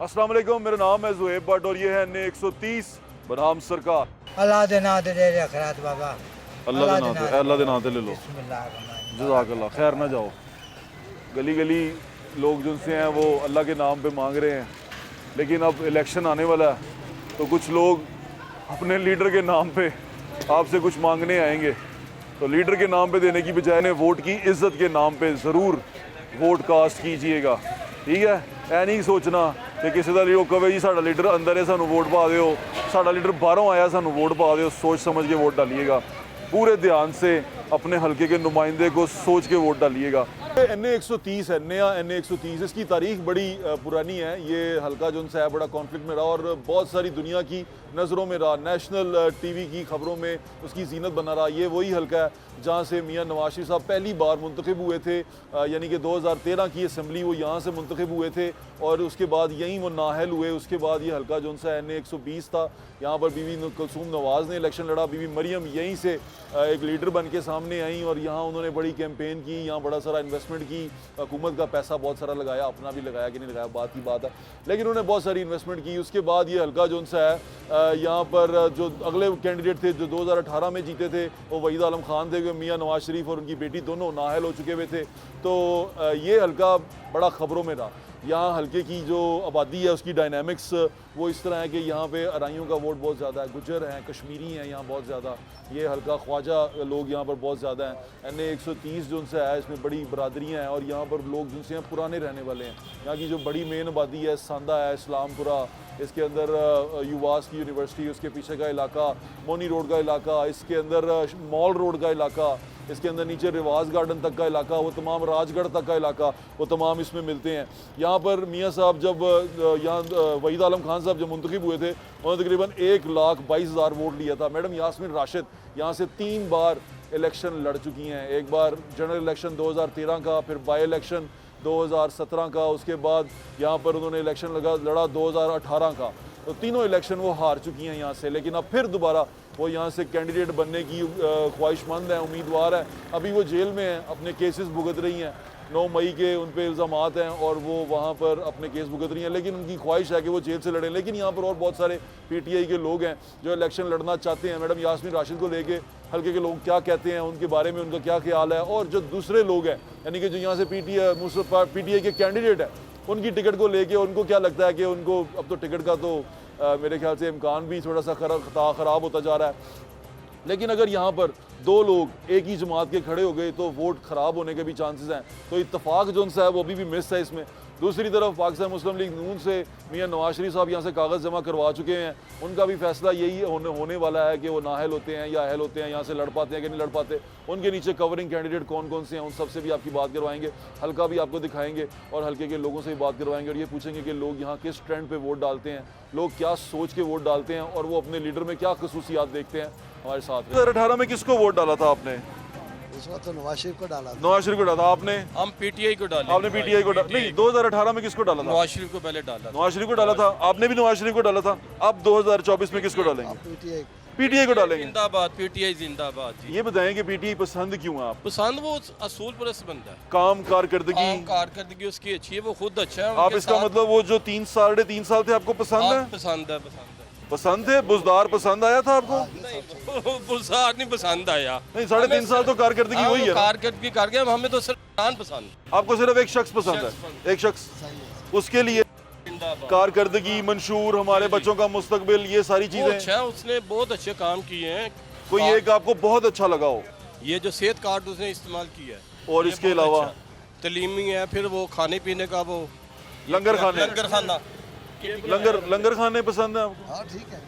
अस्सलाम वालेकुम, मेरा नाम है ज़ुहैब भट्ट और ये है NA 130 बनाम सरकार। अल्लाह दे नाम ते दे खैरात बाबा, अल्लाह दे नाम ते ले लो। बिस्मिल्लाह। जज़ाकल्लाह, खैर ना जाओ। गली गली लोग जिनसे हैं वो अल्लाह के नाम पे मांग रहे हैं, लेकिन अब इलेक्शन आने वाला है तो कुछ लोग अपने लीडर के नाम पे आपसे कुछ मांगने आएंगे। तो लीडर के नाम पे देने की बजाय ने वोट की इज्जत के नाम पे ज़रूर वोट कास्ट कीजिएगा, ठीक है। ऐ नहीं सोचना कि किसी का लीडर कहे जी साड़ा लीडर अंदर है सानू वोट पा दो, साड़ा लीडर बाहरों आया सानू वोट पा दो। सोच समझ के वोट डालिएगा, पूरे ध्यान से अपने हलके के नुमाइंदे को सोच के वोट डालिएगा। NA 130 है, नया NA 130, इसकी तारीख बड़ी पुरानी है। ये हलका जो है बड़ा कॉन्फ्लिक्ट में रहा और बहुत सारी दुनिया की नज़रों में रहा, नेशनल TV की खबरों में उसकी जीनत बना रहा। ये वही हलका है जहाँ से मियाँ नवाज शरीफ साहब पहली बार मुंतखब हुए थे, यानी कि 2013 की असम्बली वो यहाँ से मुंतखब हुए थे और उसके बाद यहीं वो नाहल हुए। उसके बाद ये हलका जो सा NA 120 था, यहाँ पर बीवी कुलसूम नवाज़ ने इलेक्शन लड़ा। बीवी मरियम यहीं से एक लीडर बन के सामने आई और यहाँ उन्होंने बड़ी कैंपेन की, यहाँ बड़ा सारा इन्वेस्टमेंट की, हुकूमत का पैसा बहुत सारा लगाया, अपना भी लगाया कि नहीं लगाया बात ही बात है, लेकिन उन्होंने बहुत सारी इन्वेस्टमेंट की। उसके बाद ये हलका जो सा है, यहाँ पर जो अगले कैंडिडेट थे जो 2018 में जीते थे वो वहीद आलम खान थे, मियाँ नवाज शरीफ और उनकी बेटी दोनों नाहल हो चुके हुए थे। तो ये हलका बड़ा खबरों में रहा। यहाँ हलके की जो आबादी है उसकी डायनामिक्स वो इस तरह है कि यहाँ पे अराइयों का वोट बहुत ज़्यादा है, गुजर हैं, कश्मीरी हैं यहाँ बहुत ज़्यादा। ये हलका ख्वाजा लोग यहाँ पर बहुत ज़्यादा हैं। NA 130 जो उनसे है इसमें बड़ी बरादरियाँ हैं और यहाँ पर लोग जिनसे हैं पुराने रहने वाले हैं। यहाँ की जो बड़ी मेन आबादी है सांदा है, इस्लामपुरा, इसके अंदर युवास की यूनिवर्सिटी, उसके पीछे का इलाका, मोनी रोड का इलाका, इसके अंदर मॉल रोड का इलाका, इसके अंदर नीचे रिवाज गार्डन तक का इलाका, वो तमाम राजगढ़ तक का इलाका, वो तमाम इसमें मिलते हैं। यहाँ पर मियाँ साहब जब यहाँ वहीद आलम खान साहब जब मुंतखब हुए थे उन्होंने तकरीबन 1,22,000 वोट लिया था। मैडम यास्मीन राशिद यहाँ से 3 बार इलेक्शन लड़ चुकी हैं, एक बार जनरल इलेक्शन 2013 का, फिर बाई इलेक्शन 2017 का, उसके बाद यहाँ पर उन्होंने इलेक्शन लड़ा 2018 का। तो तीनों इलेक्शन वो हार चुकी हैं यहाँ से, लेकिन अब फिर दोबारा वो यहाँ से कैंडिडेट बनने की ख्वाहिशमंद है, उम्मीदवार है। अभी वो जेल में हैं, अपने केसेस भुगत रही हैं, 9 मई के उन पर इल्ज़ामात हैं और वो वहाँ पर अपने केस भुगत रही हैं, लेकिन उनकी ख्वाहिश है कि वो जेल से लड़ें। लेकिन यहाँ पर और बहुत सारे PTI के लोग हैं जो इलेक्शन लड़ना चाहते हैं। मैडम यास्मीन राशिद को लेके हल्के के लोग क्या कहते हैं, उनके बारे में उनका क्या ख्याल है, और जो दूसरे लोग हैं यानी कि जो यहाँ से PTI के कैंडिडेट हैं उनकी टिकट को लेके उनको क्या लगता है कि उनको अब तो टिकट का तो मेरे ख्याल से इम्कान भी थोड़ा सा ख़राब होता जा रहा है। लेकिन अगर यहाँ पर 2 लोग एक ही जमात के खड़े हो गए तो वोट ख़राब होने के भी चांसेस हैं। तो इत्तफाक जो उनसे है वो अभी भी मिस है इसमें। दूसरी तरफ पाकिस्तान मुस्लिम लीग नून से मियाँ नवाज शरीफ साहब यहाँ से कागज़ जमा करवा चुके हैं। उनका भी फैसला यही होने वाला है कि वो नाहल होते हैं या अहल होते हैं, यहाँ से लड़ पाते हैं कि नहीं लड़ पाते। उनके नीचे कवरिंग कैंडिडेट कौन कौन से हैं उन सबसे भी आपकी बात करवाएंगे, हल्का भी आपको दिखाएंगे और हल्के के लोगों से भी बात करवाएंगे और ये पूछेंगे कि लोग यहाँ किस ट्रेंड पर वोट डालते हैं, लोग क्या सोच के वोट डालते हैं और वो अपने लीडर में क्या खसूसियात देखते हैं। हमारे साथ 2018 में किसको वोट डाला था आपने? इस वक्त तो नवाज शरीफ को डाला था। नवाज शरीफ को डाला आपने? हम PTI को डाले। आपने PTI को डाला? नहीं, 2018 में किसको डाला था? नवाज शरीफ को पहले डाला। नवाज शरीफ को डाला था, आपने भी नवाज शरीफ को डाला था। अब 2024 में किसको डालेंगे? PTI को डालेंगे। जिंदाबाद PTI जिंदाबाद जी। ये बताएं कि PTI पसंद क्यों है आप? पसंद वो असूल परस्त बंदा है, काम कारकर्दगी उसकी अच्छी है, वो खुद अच्छा है। आप इसका मतलब वो जो 3 साल थे आपको पसंद है? पसंद है। बुजदार पसंद आया था आपको? बुजदार नहीं पसंद आया। नहीं, 3.5 साल तो कारकर्दगी वही है। कारकर्दगी कर गए, हमें तो सरदार पसंद। आपको सिर्फ एक शख्स पसंद है, एक शख्स, उसके लिए कारकर्दगी, मंशूर, हमारे बच्चों का मुस्तकबिल, ये सारी चीजें अच्छा, उसने बहुत अच्छे काम किए हैं। कोई एक आपको बहुत अच्छा लगा हो? ये जो सेहत कार्ड उसने इस्तेमाल किया है और इसके अलावा तलीमी है, फिर वो खाने पीने का वो लंगर खाना लंगर खाने पसंद है आपको? हाँ ठीक है,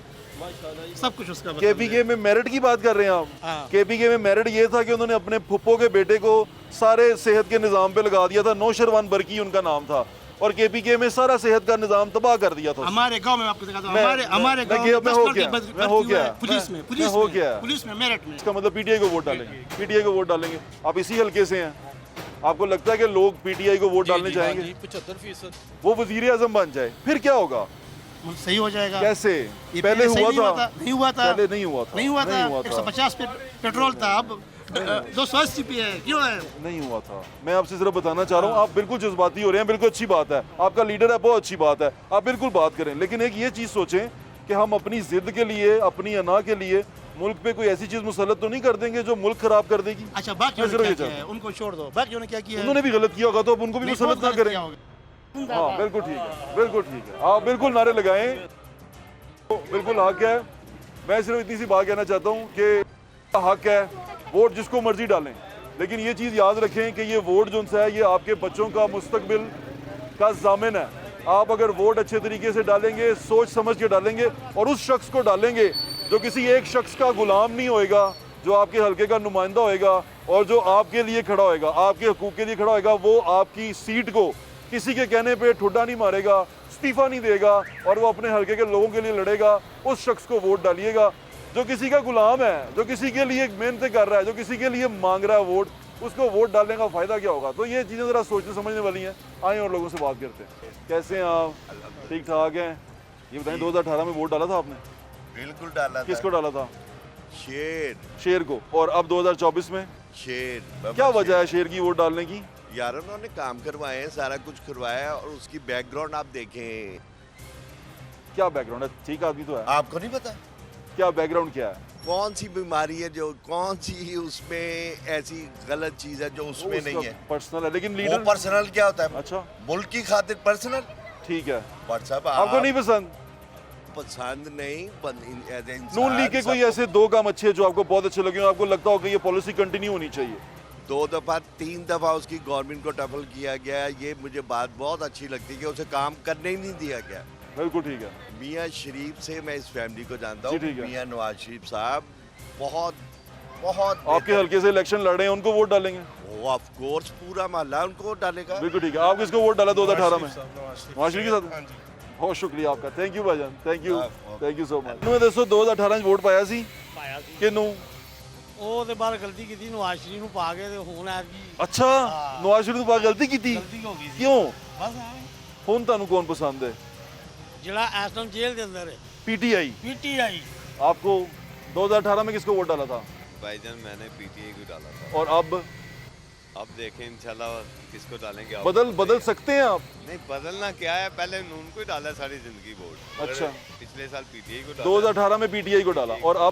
सब कुछ उसका। KPK में मेरिट की बात कर रहे हैं आप? KPK में मेरिट ये था कि उन्होंने अपने फुप्पो के बेटे को सारे सेहत के निज़ाम पे लगा दिया था। नौशरवान बरकी उनका नाम था और KPK में सारा सेहत का निज़ाम तबाह कर दिया था। हमारे गांव में आपको दिखाता हूं, हमारे गांव में पुलिस में मेरठ में। इसका मतलब PTI को वोट डालेंगे? PTI को वोट डालेंगे। आप इसी हल्के से हैं, आपको लगता है कि लोग PTI को वोट डालने चाहेंगे? 75%। वो वजीर आजम बन जाए फिर क्या होगा? सही हो जाएगा। कैसे? ये पहले हुआ था? नहीं हुआ था। पहले नहीं हुआ था। 150 पे पेट्रोल था, अब जो स्वास्थ्य सीपी है क्यों है? नहीं हुआ था। मैं आपसे सिर्फ बताना चाह रहा हूँ, आप बिल्कुल जज्बाती हो रहे हैं, बिल्कुल अच्छी बात है, आपका लीडर है, बहुत अच्छी बात है, आप बिल्कुल बात करें, लेकिन एक ये चीज़ सोचें कि हम अपनी जिद के लिए, अपनी अना के लिए मुल्क पे कोई ऐसी चीज़ मुसल्लत तो नहीं कर देंगे जो मुल्क खराब कर देगी। अच्छा बाकियों ने क्या किया है उनको छोड़ दो, बाकियों ने क्या किया है? उन्होंने भी गलत किया होगा तो अब उनको भी नहीं, मुसल्लत बहुत ना गलत करें। किया होगा। हाँ बिल्कुल ठीक है, बिल्कुल ठीक है, आप बिल्कुल नारे लगाएं, तो बिल्कुल हक है। मैं सिर्फ इतनी सी बात कहना चाहता हूँ कि हक है, वोट जिसको मर्जी डालें, लेकिन ये चीज़ याद रखें कि ये वोट जो है ये आपके बच्चों का मुस्तकबिल का ज़ामिन है। आप अगर वोट अच्छे तरीके से डालेंगे, सोच समझ के डालेंगे और उस शख्स को डालेंगे जो किसी एक शख्स का गुलाम नहीं होएगा, जो आपके हल्के का नुमाइंदा होएगा और जो आपके लिए खड़ा होएगा, आपके हकूक़ के लिए खड़ा होएगा, वो आपकी सीट को किसी के कहने पे ठुड्डा नहीं मारेगा, इस्तीफा नहीं देगा और वो अपने हल्के के लोगों के लिए लड़ेगा। उस शख्स को वोट डालिएगा। जो किसी का गुलाम है, जो किसी के लिए मेहनत कर रहा है, जो किसी के लिए मांग रहा है वोट, उसको वोट डालने का फ़ायदा क्या होगा? तो ये चीज़ें ज़रा सोचने समझने वाली हैं। आए और लोगों से बात करते हैं। कैसे हैं आप? ठीक ठाक हैं? ये बताएं, 2018 में वोट डाला था आपने? बिल्कुल डाला था। किसको डाला था? शेर को। और अब 2024 में शेर क्या वजह है शेर की वोट डालने की? यार उन्होंने काम करवाए हैं, सारा कुछ करवाया और उसकी बैकग्राउंड आप देखें। क्या बैकग्राउंड है? ठीक आदमी तो है। आपको नहीं पता क्या बैकग्राउंड क्या है? कौन सी बीमारी है, जो कौन सी उसमें ऐसी गलत चीज है जो उसमें नहीं है? पर्सनल है, लेकिन वो लीडर पर्सनल क्या होता है? अच्छा मुल्क की खातिर पर्सनल। ठीक है, व्हाट्सएप आपको नहीं पसंद? पसंद नहीं, नून लीग के कोई ऐसे 2 काम अच्छे जो आपको बहुत अच्छे लगे, आपको लगता हो कि ये पॉलिसी कंटिन्यू होनी चाहिए? 2 दफा 3 दफा उसकी गवर्नमेंट को टफल किया गया, ये मुझे बात बहुत अच्छी लगती है कि उसे काम करने ही नहीं दिया गया। बिल्कुल ठीक है। मियाँ शरीफ से मैं इस फैमिली को जानता जी, हूँ। ठीक है। मियाँ नवाज शरीफ साहब बहुत बहुत आपके हल्के से इलेक्शन लड़ रहे हैं, उनको वोट डालेंगे? वो ऑफ कोर्स पूरा मोहल्ला उनको वोट डालेगा। बिल्कुल ठीक है। आप किसको वोट डाला 2018 में? नवाज शरीफ के साथ? बहुत शुक्रिया आपका, थैंक यू भाईजान, थैंक यू सो मच। मैं दसो 2018 वोट पाया सी किनू? ਉਹ ਤੇ ਬਾਹਰ ਗਲਤੀ ਕੀਤੀ ਨਵਾਜ਼ ਸ਼ਰੀਫ ਨੂੰ ਪਾ ਕੇ ਤੇ ਹੁਣ ਆ ਗਈ अच्छा नवाज शरीफ ने गलती की थी? ਗਲਤੀ ਹੋ ਗਈ ਸੀ क्यों? ਬਸ ਐਵੇਂ ਹੁਣ ਤੁਹਾਨੂੰ कौन पसंद है? ਜਿਹੜਾ ਇਸ ਟਾਈਮ ਜੇਲ੍ਹ ਦੇ ਅੰਦਰ ਹੈ पीटीआई। ਪੀਟੀਆਈ आपको 2018 में किसको वोट डाला था? भाईजान मैंने पीटीआई को डाला था। और अब देखें इंशाल्लाह किसको डालेंगे। अब बदल सकते हैं आप? नहीं, बदलना क्या है, पहले नून को ही डाला सारी जिंदगी वोट। अच्छा। पिछले साल पीटीआई को डाला। 2018 में पीटीआई को डाला और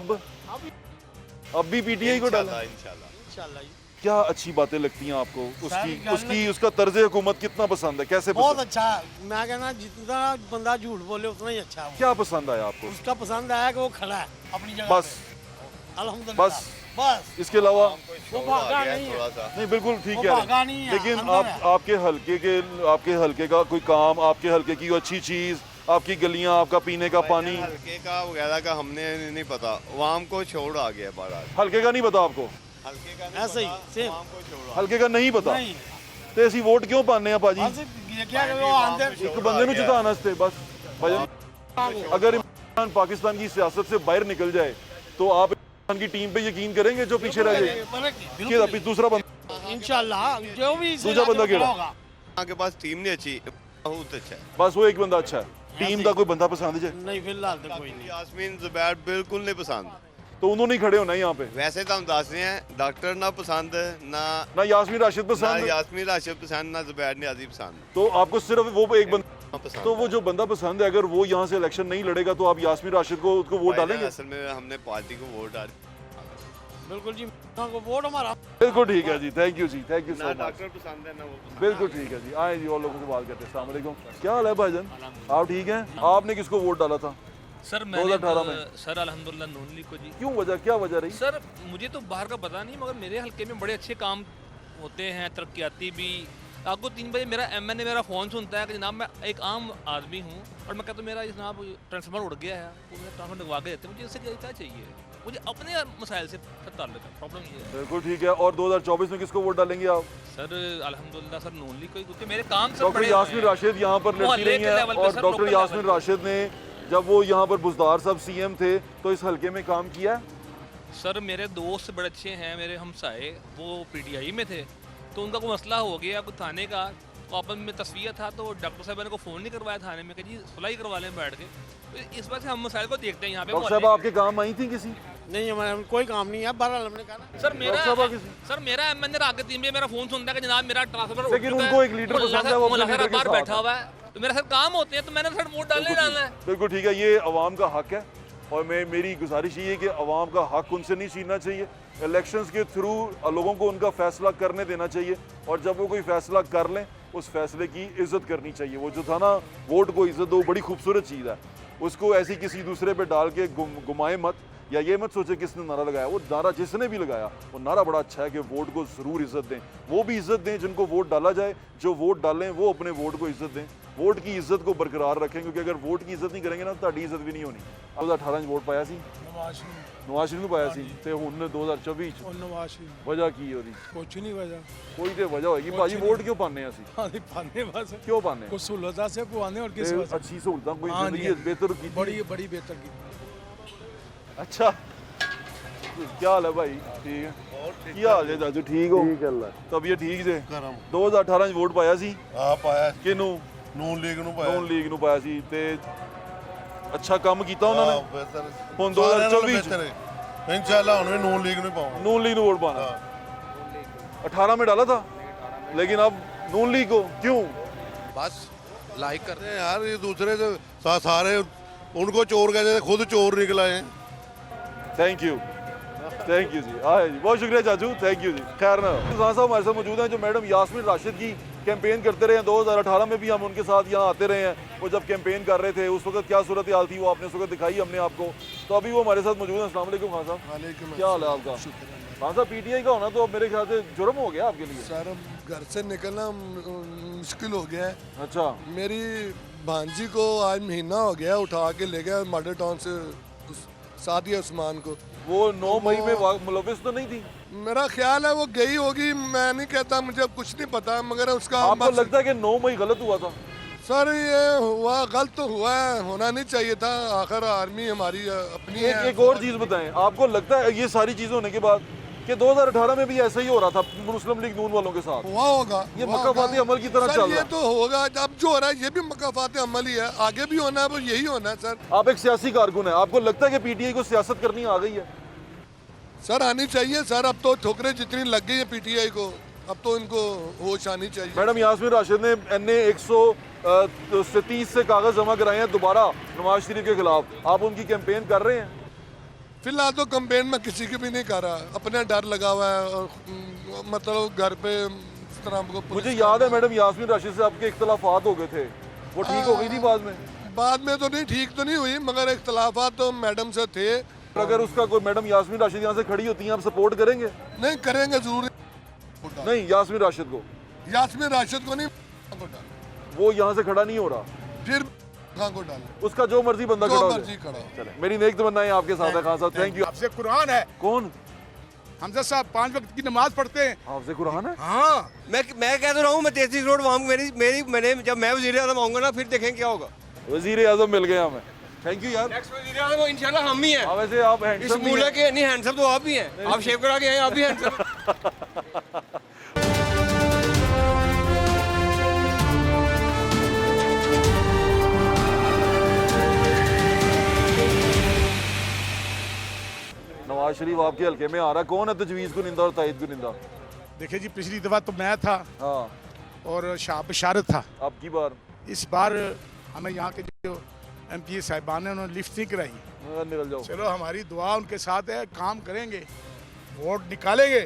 अब भी पीटीआई को डाला। इंशाल्लाह ਇਨਸ਼ਾਅੱਲਾ ਜੀ क्या अच्छी बातें लगती हैं आपको? सारी गल- उसका तर्ज हुकूमत कितना पसंद है? कैसे बहुत पसंद? अच्छा मैं कहना जितना बंदा झूठ बोले उतना ही अच्छा है क्या पसंद आया आपको? उसका पसंद आया कि वो खड़ा है अपनी जगह बस पे। अल्हम्दुलिल्लाह बस। बस इसके अलावा वो भागा नहीं है थोड़ा सा। नहीं, बिल्कुल ठीक वो है, भागा नहीं है, लेकिन अंदर है। आपके हल्के का कोई काम, आपके हल्के की अच्छी चीज, आपकी गलियां, आपका पीने का पानी, भाईजान हल्के का वगैरह का हमने नहीं पता, वाम को छोड़ आ गया बाहर। हल्के का नहीं पता आपको? हल्के का नहीं ऐसे ही, पता, सेम। वाम को छोड़ आ हल्के का नहीं पता? नहीं ਤੇ ਅਸੀਂ ਵੋਟ ਕਿਉਂ ਪਾਉਂਦੇ ਆ ਭਾਜੀ? बस ये क्या कि वो अंदर ਇੱਕ ਬੰਦੇ ਨੂੰ ਜਿਤਾਉਣ ਵਾਸਤੇ बस भाईजान। अगर इमरान पाकिस्तान की सियासत से बाहर निकल जाए तो आप इमरान की टीम पे यकीन करेंगे जो पीछे रह जाए? कि दूसरा बंदा इंशाल्लाह जो भी दूसरा बंदा केड़ा? होगा गया। के पास टीम नहीं अच्छी, बहुत अच्छा है। बस वो एक बंदा अच्छा है, टीम का कोई बंदा पसंद है? नहीं फिलहाल तो कोई नहीं यास्मीन जुबैर बिल्कुल नहीं पसंद। तो उन्होंने ही खड़े होना है यहाँ पे। वैसे तो हम दस रहे हैं, डॉक्टर ना पसंद ना ना यास्मीन राशिद ना पसंद है, यास्मीन राशिद पसंद, ना जुबैर नियाज़ी पसंद। तो आपको सिर्फ वो एक बंदा, पसंद तो वो जो बंदा पसंद है, अगर वो यहाँ से इलेक्शन नहीं लड़ेगा तो आप यास्मीन राशिद को उसको वोट भाईजान, डालेंगे? असल में हमने पार्टी को वोट डाल, बिल्कुल जी को वोट हमारा बिल्कुल ठीक है जी, थैंक यू सो ना मच। डॉक्टर पसंद है ना वो पसंद। बिल्कुल ठीक है जी, आए जी और लोगों से बात करते हैं। अस्सलाम वालेकुम, क्या हाल है भाईजान? आप ठीक हैं? आपने किसको वोट डाला था सर मैंने 2018 में? सर अल्हम्दुलिल्लाह नून लीग को जी। क्यों वजह, क्या वजह रही? सर मुझे तो बाहर का पता नहीं, मगर मेरे हल्के में बड़े अच्छे काम होते हैं, तरक्याती भी। आपको 3 बजे मेरा MNA मेरा फ़ोन सुनता है कि जनाब मैं एक आम आदमी हूँ और मैं कहता हूँ मेरा जनाब ट्रांसफार्मर उड़ गया है, वो मेरा ट्रांसफार्मर लगवा के देते हैं। मुझे इससे क्या चाहिए? मुझे अपने मसाइल से ताल्लुक है, प्रॉब्लम ये है। बिल्कुल ठीक है। और 2024 में किसको वोट डालेंगे आप? सर अल्हम्दुलिल्लाह सर नून लीग को ही, क्योंकि मेरे काम सर डॉक्टर बड़े यास्मीन हुए हैं। राशिद यहाँ पर लड़ती मोहल्ले रही के हैं लेवल पे और sir, doctor local Yasmeen level पे। राशिद ने जब वो यहाँ पर बुजदार साहब CM थे तो इस हल्के में काम किया है? सर मेरे दोस्त बड़े अच्छे हैं, मेरे हमसाए वो PTI में थे, तो उनका कोई मसला हो गया कुछ थाने का, तो आपस में तस्वीर था, तो डॉक्टर साहब ने को फ़ोन नहीं करवाया थाने में कि जी सुलह ही करवा लें बैठ के। तो इस बात से हम मसाइल को देखते हैं यहाँ पे। डॉक्टर साहब आपके काम आई थी किसी? नहीं हमारे कोई काम नहीं है, बहरहाल हमने कहा ना। सर मेरा एमएनए आगे 3 बजे मेरा फोन सुनता है कि जनाब मेरा ट्रांसफर लेकिन उनको एक लीडर पसंद है, वो अपने लीडर के बाहर साथ बैठा हुआ है, तो मेरे साथ काम होते हैं, तो मैंने सर वोट डालने डालना है। बिल्कुल ठीक है, ये अवाम का हक है और मेरी गुजारिश ये है कि अवाम का हक उनसे नहीं छीनना चाहिए। इलेक्शंस के थ्रू लोगों को उनका फैसला करने देना चाहिए और जब वो कोई फैसला कर लें उस फैसले की इज्जत करनी चाहिए। वो जो था ना, वोट को इज्जत दो, बड़ी खूबसूरत चीज़ है, उसको ऐसी किसी दूसरे पे डाल के घुमाए मत, या ये मत सोचे किसने नारा लगाया। वो नारा जिसने भी लगाया वो नारा बड़ा अच्छा है कि वोट को ज़रूर इज्जत दें। वो भी इज्जत दें जिनको वोट डाला जाए, जो वोट डालें वो अपने वोट को इज्जत दें, वोट की इज्जत को बरकरार रखें, क्योंकि अगर वोट की इज्जत नहीं करेंगे ना तो इज्जत भी नहीं होनी। अब 18 वोट पाया सी नवाज शरीफ पाया सी ते हुण 2024 नवाज शरीफ वजह की ओदी कुछ नहीं वजह कोई ते वजह होगी भाजी वोट क्यों पाने ਅਸੀਂ हां पाने बस क्यों पाने कुछ सहूलतां से पवाने और किस वजह अच्छी सहूलतां कोई जिंदगी बेहतर की बड़ी बेहतर की। अच्छा क्या हाल है भाई? ठीक है, ਕੀ ਹਾਲ ਹੈ ਦਾਦੂ? ਠੀਕ ਹੋ? ਠੀਕ ਹੈ, ਤਬੀਅਤ ਠੀਕ ਜੇ? 2018 ਚ ਵੋਟ ਪਾਇਆ ਸੀ? ਹਾਂ ਪਾਇਆ। ਕਿਹਨੂੰ? ਨੂਨ ਲੀਗ ਨੂੰ ਪਾਇਆ। ਨੂਨ ਲੀਗ ਨੂੰ ਪਾਇਆ ਸੀ ਤੇ ਅੱਛਾ ਕੰਮ ਕੀਤਾ ਉਹਨਾਂ ਨੇ? ਬਿਹਤਰ ਹੁਣ 2024 ਚ इंशाल्लाह ਹੁਣ ਵੀ ਨੂਨ ਲੀਗ ਨੂੰ ਪਾਵਾਂਗੇ। नून लीग वोट पाना? 18 में डाला था लेकिन अब नून लीग को क्यों? बस लाइक करते अरे यार ये दूसरे से सारे उनको चोर कहते थे, खुद चोर निकल आए। थैंक यू जी, हाँ जी, बहुत शुक्रिया चाचू, थैंक यू जी। खैर ना खान साहब हमारे साथ मौजूद हैं जो मैडम यास्मीन राशिद की कैंपेन करते रहे हैं। 2018 में भी हम उनके साथ यहाँ आते रहे हैं, वो जब कैंपेन कर रहे थे उस वक्त क्या सूरत हाल थी वो आपने उस वक्त दिखाई हमने आपको, तो अभी वो हमारे साथ मौजूद हैं। अस्सलाम वालेकुम खान साहब, क्या हाल है आपका? खान साहब पीटीआई का होना तो अब मेरे ख्याल से जुर्म हो गया आपके लिए। सर घर से निकलना मुश्किल हो गया है। अच्छा, मेरी भांजी को आज महीना हो गया उठा के ले गया मॉडल टाउन से सादिया उस्मान को। वो 9 मई में मुलविस तो नहीं थी? मेरा ख्याल है वो गई होगी, मैं नहीं कहता, मुझे कुछ नहीं पता, मगर उसका आपको लगता है कि 9 मई गलत हुआ था? सर ये हुआ गलत तो हुआ है, होना नहीं चाहिए था, आखिर आर्मी हमारी अपनी है। एक और चीज़ बताएं, आपको लगता है ये सारी चीज़ें होने के बाद कि 2018 में भी ऐसा ही हो रहा था मुस्लिम लीग नून वालों के साथ? हुआ होगा, ये मकाफाती अमल की तरह चल रहा है। ये तो होगा, अब जो हो रहा है ये भी मकाफाती अमल ही है, आगे भी होना है, वो यही होना है। सर आप एक सियासी कारकुन है, आपको लगता है कि पीटीआई को सियासत करनी आ गई है? सर आनी चाहिए सर, अब तो ठोकरें जितनी लग गई है पीटीआई को, अब तो इनको होश आनी चाहिए। मैडम यास्मीन राशिद ने NA 130 से कागज जमा कराए हैं दोबारा नवाज शरीफ के खिलाफ, आप उनकी कैंपेन कर रहे हैं? फिलहाल तो कैंपेन में किसी की भी नहीं कर रहा, अपना डर लगा हुआ है, और मतलब घर पे इस तरह को। मुझे याद है मैडम यास्मीन राशिद से आपके इख्तलाफात हो गए थे, वो ठीक हो गई थी बाद में? बाद में तो नहीं, ठीक तो नहीं हुई, मगर इख्तलाफात तो मैडम से थे। अगर उसका कोई मैडम यास्मीन राशिद यहाँ से खड़ी होती हैं, आप सपोर्ट करेंगे? नहीं करेंगे जरूर नहीं, यास्मीन राशिद को? यास्मीन राशिद को नहीं, वो यहाँ से खड़ा नहीं हो रहा, फिर खान को डाल, उसका जो मर्जी बंदा खड़ा हो जाए। खड़ा। चले, मेरी नेक तमन्नाएं आपके साथ है खान साहब, थैंक यू। आपसे कुरान है। कौन? हमजा साहब 5 वक्त की नमाज पढ़ते हैं। आपसे कुरान है? हाँ मैं कह तो रहा हूँ, मैं 33 रोड वहाँ मैंने जब मैं वज़ीर आज़म आऊँगा ना, फिर देखेंगे क्या होगा। वज़ीर आज़म मिल गया हमें, थैंक यू यार। नेक्स्ट वज़ीर आज़म इंशाल्लाह हम ही हैं। वैसे आप इस हैंडसम भी मूले हैं। के नहीं, हैंडसम तो आप भी हैं, आप शेव करा के हैं, आप भी हैंडसम। नवाज शरीफ आपके हल्के में आ रहा है, कौन है तजवीज़ कुनिंदा और ताइद कुनिंदा? देखिए जी, पिछली दफा तो मैं था हाँ, और शाह बशारत था। अब की बार इस बार हमें यहाँ के जो MPA साहिबान ने उन्होंने लिफ्ट नहीं कराई। निकल जाओ। चलो हमारी दुआ उनके साथ है, काम करेंगे, वोट निकालेंगे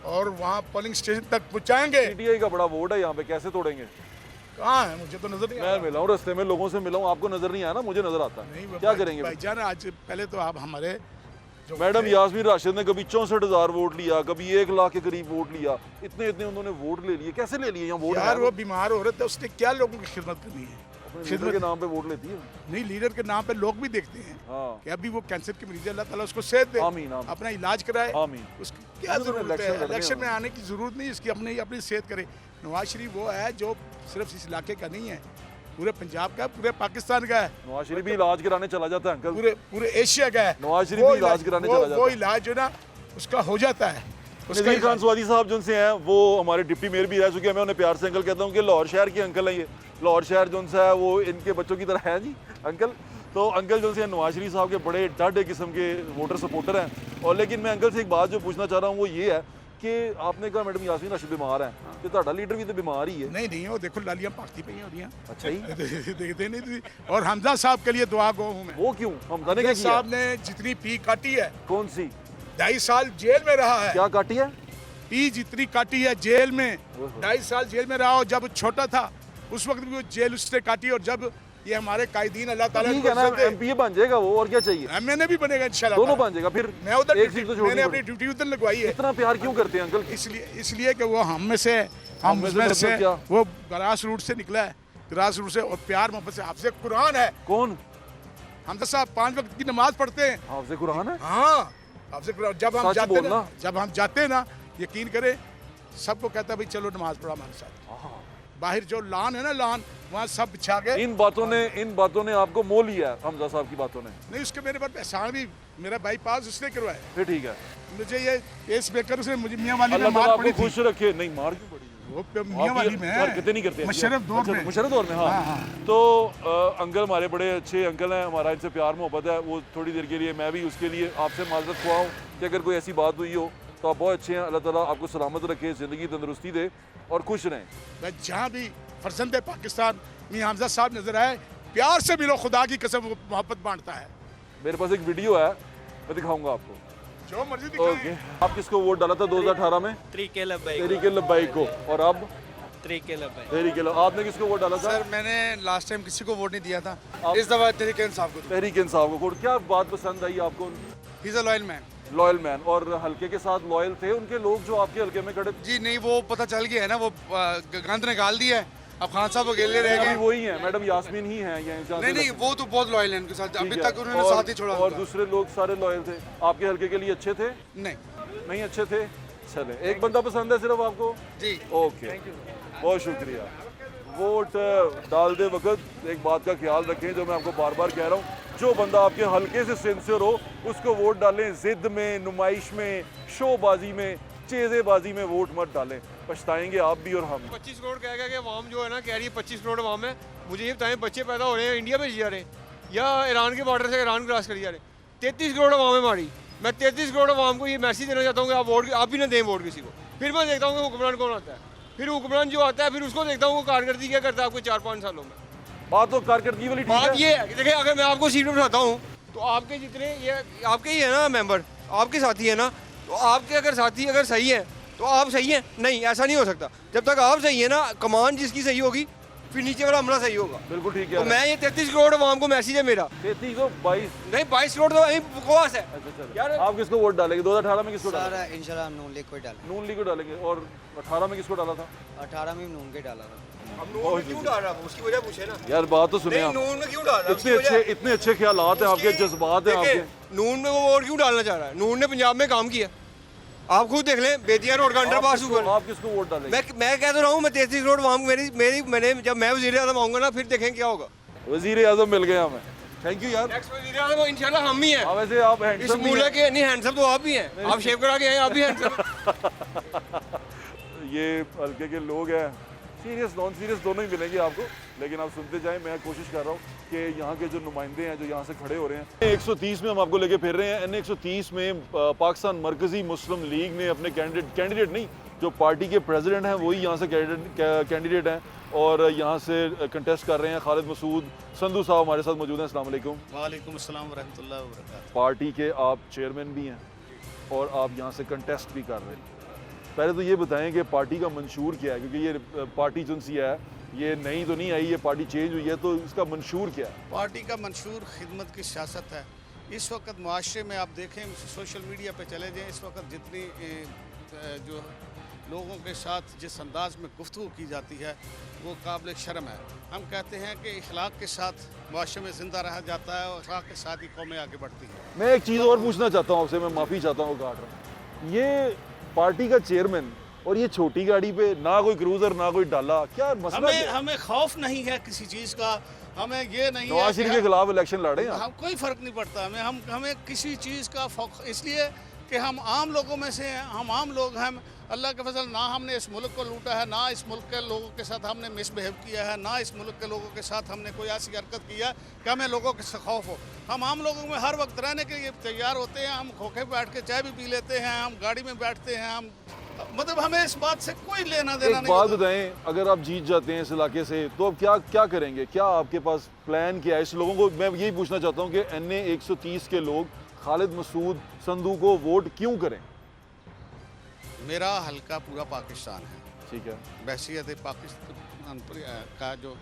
और वहाँ पोलिंग स्टेशन तक पहुँचाएंगे। पीटीआई का बड़ा वोट है यहाँ पे, कैसे तोड़ेंगे? कहाँ है, मुझे तो नजर नहीं मैं मिला हूँ रास्ते में, लोगों से मिला हूँ, आपको नजर नहीं आया ना, मुझे नजर आता है। नहीं क्या करेंगे? भाईजान, आज पहले तो आप हमारे मैडम यास्मीन राशिद ने कभी 64,000 वोट लिया, कभी 1 लाख के करीब वोट लिया, इतने उन्होंने वोट ले लिए, कैसे ले लिए? यहाँ वोट यार वो बीमार हो रहे थे, उसने क्या लोगों की खिदमत करनी है? लीडर के नाम पे वोट लेती है? नहीं, लीडर के नाम पे लोग भी देखते हैं हाँ। कि अभी वो कैंसर की मरीज है, अल्लाह ताला उसको सेहत दे, आमीन, आमीन। अपना इलाज कराए, आमीन। उसकी क्या जरूरत है? इलेक्शन में आने की जरूरत नहीं, इसकी अपनी सेहत करे। नवाज शरीफ वो है जो सिर्फ इस इलाके का नहीं है, पूरे पंजाब का, पूरे पाकिस्तान का है। नवाज शरीफ भी इलाज कराने चला जाता है अंकल, पूरे एशिया का है। नवाज शरीफ भी इलाज कराने चला जाता है। वो इलाज जो ना उसका हो जाता है। नज़ीर खान स्वादी साहब जिनसे हैं, वो हमारे डिप्टी मेयर भी रह चुके हैं, मैं उन्हें प्यार से अंकल कहता हूँ कि लाहौर शहर के अंकल हैं ये। लाहौर शहर जो है वो इनके बच्चों की तरह है जी अंकल। तो अंकल जो से नवाज शरीफ साहब के बड़े डाढ़े किस्म के वोटर सपोर्टर हैं, और लेकिन मैं अंकल से एक बात जो पूछना चाह रहा हूँ वो ये है कि आपने कहा मैडम यासीन अशरफ बीमार है, तो ਤੁਹਾਡਾ लीडर भी तो बीमार ही है। नहीं नहीं, वो देखो लालियां पाकती पई हो रही हैं। अच्छा ही देखते नहीं थी। और हमजा साहब के लिए दुआ गो हूँ मैं। वो क्यों? हमजा ने क्या किया? साहब ने जितनी पी काटी है, कौन सी? 2.5 साल जेल में रहा है। क्या काटी है? पी जितनी काटी है जेल में, 2.5 साल जेल में रहा। और जब छोटा था उस वक्त भी वो जेल उसने काटी, और जब ये हमारे कायदीन अल्लाह ताला ठीक है ना, एमपी बन जाएगा वो, और क्या चाहिए? एमएनए भी बनेगा इंशाल्लाह, दोनों बन जाएगा। फिर मैं उधर एक सीट तो छोड़नी मैंने अपनी पड़ेगी। ड्यूटी उधर लगवाई है। इतना प्यार क्यों करते हैं अंकल? इसलिए कि वो हम में से, हम में से उसमें मतलब से, क्या? वो ग्रास रूट से निकला है, ग्रास रूट से। और प्यार मोहब्बत से आपसे कुरान है। कौन? हम तो साहब 5 वक्त की नमाज पढ़ते हैं। हाफिज़ कुरान है? हाँ, आपसे कुरान। जब हम सच जाते बोलना। जब हम जाते हैं ना, यकीन करें, सबको कहता है भाई चलो नमाज पढ़ो हमारे साथ। बाहर जो लान है ना, लान, वहाँ सब बिछा गए। इन बातों ने आपको मोह लिया है, हमजा साहब की बातों ने। नहीं, उसके मेरे पर एहसान भी, मेरा बाईपास उसने करवाया। फिर ठीक है, मुझे ये पेस मेकर उसने मुझे मियाँ वाली में अल्लाह ताला मार पड़ी आपको थी। खुश रखे। नहीं, मार क्यों पड़ी? वो मियाँ वाली में हरकतें नहीं करते मुशर्रफ दौर में। मुशर्रफ दौर में, हाँ, हाँ। तो अंकल हमारे बड़े अच्छे अंकल हैं, हमारा इनसे प्यार मोहब्बत है। वो थोड़ी देर के लिए मैं भी उसके लिए आपसे माजरत खुआऊँ कि अगर कोई ऐसी बात हुई हो तो आप बहुत अच्छे हैं। अल्लाह ताला आपको सलामत रखे, ज़िंदगी तंदुरुस्ती दे और खुश रहें। मैं जहाँ भी फर्जंद पाकिस्तान मियाँ हमजा साहब नजर आए, प्यार से मिलो, खुदा की कसम, वो मोहब्बत बांटता है। मेरे पास एक वीडियो है, मैं दिखाऊंगा आपको। जो मर्जी ओके, दिखाएं। आप किसको वोट डाला था 2018 में? तरीके लब्बैक तहरीक लब्बैक को, और अब तरीके लब्बैक। तहरीक आपने किसको वोट डाला था? सर मैंने लास्ट टाइम किसी को वोट नहीं दिया था, आप- इस दफा तहरीक इंसाफ को। तहरीक इंसाफ को वोट। क्या बात पसंद आई आपको? He is a loyal man. Loyal man. और हल्के के साथ लॉयल थे उनके लोग जो आपके हल्के में खड़े? जी नहीं, वो पता चल गया है ना, वो गंद निकाल दिया है। अब खान साहब अकेले रह अभी गए। वही है, मैडम यास्मीन ही है ये इंसान। नहीं नहीं, वो तो बहुत लॉयल है उनके साथ, अभी तक उन्होंने और, साथ ही छोड़ा। और दूसरे लोग सारे लॉयल थे आपके हल्के के लिए? अच्छे थे? नहीं नहीं अच्छे थे? चले, एक बंदा पसंद है सिर्फ आपको? जी, ओके, बहुत शुक्रिया। वोट डालते वक्त एक बात का ख्याल रखें जो मैं आपको बार बार कह रहा हूँ, जो बंदा आपके हल्के से सिंसियर हो उसको वोट डालें। जिद में, नुमाइश में, शोबाजी में, चेज़ेबाजी में वोट मत डालें, पछताएंगे आप भी और हम। 25 करोड़ कह गया कि अवाम जो है ना, कह रही है 25 करोड़ अवाम है। मुझे ये बताएं, बच्चे पैदा हो रहे हैं इंडिया में जी जा रहे हैं या ईरान के बॉर्डर से ईरान क्रॉस कर जा रहे हैं? 33 करोड़ अवाम है हमारी। मैं 33 करोड़ अवाम को ये मैसेज देना चाहता हूँ कि आप भी ना दें वोट किसी को। फिर मैं देखता हूँ कि हुक्मरान कौन आता है, फिर हुक्मरान जो आता है फिर उसको देखता हूँ वो कारकर्दगी क्या करता है आपको 4-5 सालों में। बात तो कारकर्दगी वाली ठीक बात है। ये है कि देखिए, अगर मैं आपको सीट पर बैठाता हूँ तो आपके जितने ये आपके ही है ना मेंबर, आपके साथी है ना, तो आपके अगर साथी अगर सही है तो आप सही हैं। नहीं, ऐसा नहीं हो सकता। जब तक आप सही है ना, कमान जिसकी सही होगी फिर नीचे वाला हमला सही होगा। बिल्कुल ठीक तो है। मैं ये 33 करोड़ अवाम को मैसेज है मेरा। 3322? नहीं, 22 करोड़ तो यही बकवास है। अच्छा चलो, यार आप किसको वोट डालेंगे? 2018 में किसको डाला? सर इंशाल्लाह नून लीग को डाला। नून लीग को डालेंगे। और 18 में किसको डाला था? 18 में नून के डाला था। अब नून में क्यों डाल रहा है? उसकी वजह पूछे ना। यार बात तो सुने नहीं, आप। नून में क्यों डाल रहा है? इतने अच्छे ख्यालात हैं आपके, जज्बात हैं देखिए, आपके। नून में वो वोट क्यों डालना चाह रहा है? नून ने पंजाब में काम किया, आप खुद देख लें। बेतिया रोड का अंडर पास हुआ। आप किसको वोट डालेंगे? मैं कह तो रहा हूँ, मैं 33 करोड़ अवाम मैंने जब मैं वज़ीर आज़म आऊँगा ना, फिर देखें क्या होगा। वजीर आजम मिल गया हमें, थैंक यू यार। नेक्स्ट वज़ीर आज़म इंशाल्लाह हम ही हैं। वैसे आप इस हैंडसम भी मूला हैं। के नहीं, हैंडसम तो आप भी हैं। आप शेव करा के आए, आप भी हैंडसम। ये हल्के के लोग हैं, सीरियस नॉन सीरियस दोनों ही मिलेंगे आपको, लेकिन आप सुनते जाएं। मैं कोशिश कर रहा हूँ कि यहाँ के जो नुमाइंदे हैं जो यहाँ से खड़े हो रहे हैं, 130 में हम आपको लेके फिर रहे हैं। N130 में पाकिस्तान मरकज़ी मुस्लिम लीग ने अपने कैंडिडेट नहीं, जो पार्टी के प्रेसिडेंट हैं वही यहाँ से कैंडिडेट हैं और यहाँ से कंटेस्ट कर रहे हैं। खालिद मसूद संधू साहब हमारे साथ मौजूद हैं। अस्सलाम वालेकुम। वालेकुम अस्सलाम वरहमतुल्लाहि वबरकातुहू। पार्टी के आप चेयरमैन भी हैं और आप यहाँ से कंटेस्ट भी कर रहे हैं। पहले तो ये बताएं कि पार्टी का मंशूर क्या है, क्योंकि ये पार्टी जो सी है ये नई तो नहीं आई, ये पार्टी चेंज हुई है, तो इसका मंशूर क्या है? पार्टी का मंशूर खिदमत की सियासत है। इस वक्त माशरे में आप देखें, सोशल मीडिया पे चले जाएं, इस वक्त जितनी जो लोगों के साथ जिस अंदाज में गुफ्तगू की जाती है वो काबिल शर्म है। हम कहते हैं कि इखलाक के साथ माशरे में ज़िंदा रहा जाता है और इखलाक के साथ ही कौमें आगे बढ़ती हैं। मैं एक चीज़ और पूछना चाहता हूँ आपसे, मैं माफ़ी चाहता हूँ काट रहा हूँ। ये पार्टी का चेयरमैन और ये छोटी गाड़ी पे ना कोई क्रूजर ना कोई डाला, क्या मसला क्या है? हमें खौफ नहीं है किसी चीज़ का, हमें ये नहीं नवाज शरीफ के खिलाफ इलेक्शन लड़े हैं आप? हम कोई फ़र्क नहीं पड़ता हमें किसी चीज़ का इसलिए कि हम आम लोगों में से हैं, हम आम लोग हैं, अल्लाह के फजल ना हमने इस मुल्क को लूटा है, ना इस मुल्क के लोगों के साथ हमने मिसबिहेव किया है, ना इस मुल्क के लोगों के साथ हमने कोई ऐसी हरकत की है कि हमें लोगों के खौफ हो। हम आम लोगों में हर वक्त रहने के लिए तैयार होते हैं, हम खोखे बैठ के चाय भी पी लेते हैं, हम गाड़ी में बैठते हैं, हम मतलब हमें इस बात से कोई लेना देना एक नहीं बात होता। बताएं, अगर आप जीत जाते हैं इस इलाके से तो अब क्या क्या करेंगे? क्या आपके पास प्लान क्या है? इस लोगों को मैं यही पूछना चाहता हूँ कि NA 130 के लोग खालिद मसूद संधू को वोट क्यों करें? मेरा हल्का पूरा पाकिस्तान है, ठीक है, बहसीत पाकिस्तान का जो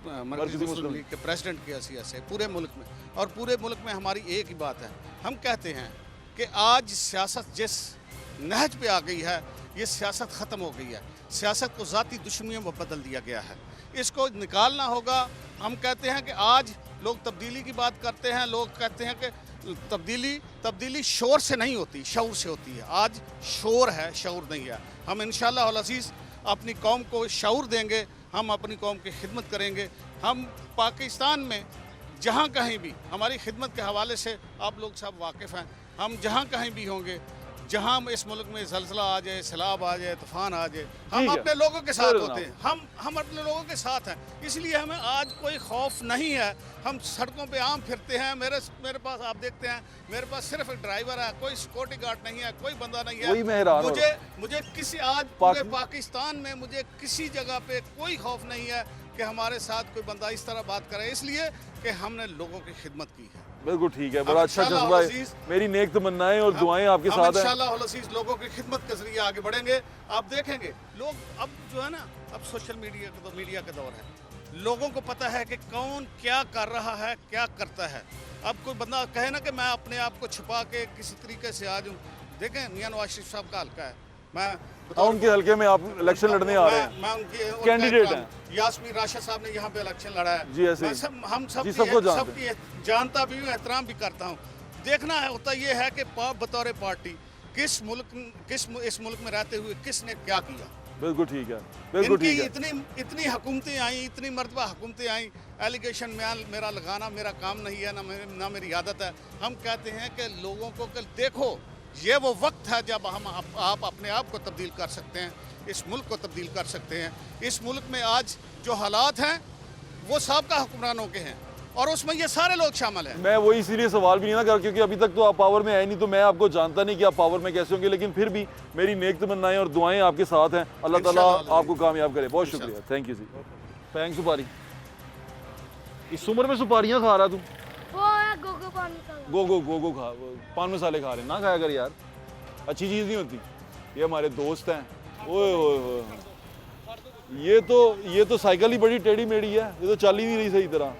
मरकज़ी मरकज़ी मुस्लिम मुस्लिम लीग के प्रेसिडेंट की हैसियत से पूरे मुल्क में, और पूरे मुल्क में हमारी एक ही बात है, हम कहते हैं कि आज सियासत जिस नहज पे आ गई है, ये सियासत ख़त्म हो गई है। सियासत को ज़ाती दुश्मनियों में बदल दिया गया है, इसको निकालना होगा। हम कहते हैं कि आज लोग तब्दीली की बात करते हैं, लोग कहते हैं कि तब्दीली शोर से नहीं होती, शऊर से होती है। आज शोर है, शऊर नहीं है। हम इंशाअल्लाह अल अज़ीज़ अपनी कौम को शऊर देंगे, हम अपनी कौम की खिदमत करेंगे। हम पाकिस्तान में जहाँ कहीं भी हमारी खिदमत के हवाले से आप लोग सब वाकिफ़ हैं, हम जहाँ कहीं भी होंगे, जहाँ इस मुल्क में ज़लज़ला आ जाए, सैलाब आ जाए, तूफ़ान आ जाए, हम ठीक है। अपने लोगों के साथ Fair होते हैं, हम अपने लोगों के साथ हैं, इसलिए हमें आज कोई खौफ नहीं है। हम सड़कों पे आम फिरते हैं, मेरे पास आप देखते हैं, मेरे पास सिर्फ एक ड्राइवर है, कोई सिक्योरिटी गार्ड नहीं है, कोई बंदा नहीं है। वही मैं हैरान हो मुझे किसी आज पूरे पाकिस्तान में मुझे किसी जगह पे कोई खौफ नहीं है कि हमारे साथ कोई बंदा इस तरह बात करे, इसलिए कि हमने लोगों की खिदमत की है। बिल्कुल ठीक है, बड़ा अच्छा जज्बा है। मेरी नेक तमन्नाएं और दुआएं आपके साथ हैं। इंशाअल्लाह अल अज़ीज़ लोगों की खिदमत के जरिए आगे बढ़ेंगे। आप देखेंगे लोग अब जो है ना, अब सोशल मीडिया का दौर है, लोगों को पता है कि कौन क्या कर रहा है, क्या करता है। अब कोई बंदा कहे ना कि मैं अपने आप को छुपा के किसी तरीके से आ जाऊँ, देखें मियां नवाज शरीफ साहब का हल्का है, मैं उनके हल्के में आप इलेक्शन लड़ने आ रहे हैं, मैं उनके कैंडिडेट हैं। यास्मीन राशिद साहब ने यहाँ पे इलेक्शन लड़ा है जी, ऐसे मैं ही। हम सब जी, सबको सबकी जानता भी हूँ, एहतराम भी करता हूँ। देखना है होता ये है कि बतौर पार्टी इस मुल्क में रहते हुए किसने क्या किया। बिल्कुल ठीक है, बिल्कुल ठीक है। इतनी हुकूमतें आई, इतनी मरतबा हुकूमतें आई, एलिगेशन में मेरा लगाना मेरा काम नहीं है, ना मेरी आदत है। हम कहते हैं कि लोगों को कल देखो, ये वो वक्त है जब हम आप अपने आप को तब्दील कर सकते हैं, इस मुल्क को तब्दील कर सकते हैं। इस मुल्क में आज जो हालात हैं वो साबका हुक्मरानों के हैं और उसमें ये सारे लोग शामिल हैं। मैं वही इसीलिए सवाल भी नहीं ना कर, क्योंकि अभी तक तो आप पावर में आए नहीं, तो मैं आपको जानता नहीं कि आप पावर में कैसे होंगे, लेकिन फिर भी मेरी नेक तमन्नाएं और दुआएं आपके साथ हैं। अल्लाह ताला आपको कामयाब करे। बहुत शुक्रिया, थैंक यू जी। पैंग सुपारी, इस उम्र में सुपारियाँ खा रहा तू? गो खा, पान मसाले खा रहे, ना खाया कर यार, अच्छी चीज़ नहीं होती। ये हमारे दोस्त हैं, ओए ओए ओए, ये तो साइकिल ही बड़ी टेढ़ी मेढ़ी है, ये तो चल ही नहीं रही सही तरह।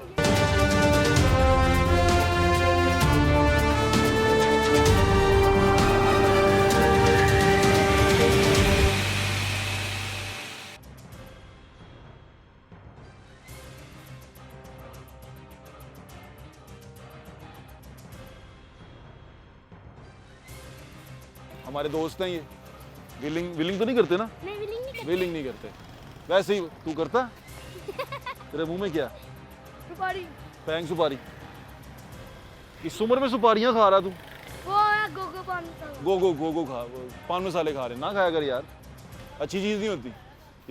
हमारे दोस्त हैं ये, विलिंग तो नहीं करते ना? नहीं, विलिंग नहीं करते। वैसे ही तू करता? तेरे मुंह में क्या? सुपारी। पैंग सुपारी, इस उम्र में सुपारियाँ खा रहा तू? वो है गोगो पान मसाला। गो खा, पान मसाले खा रहे, ना खाया कर यार, अच्छी चीज़ नहीं होती।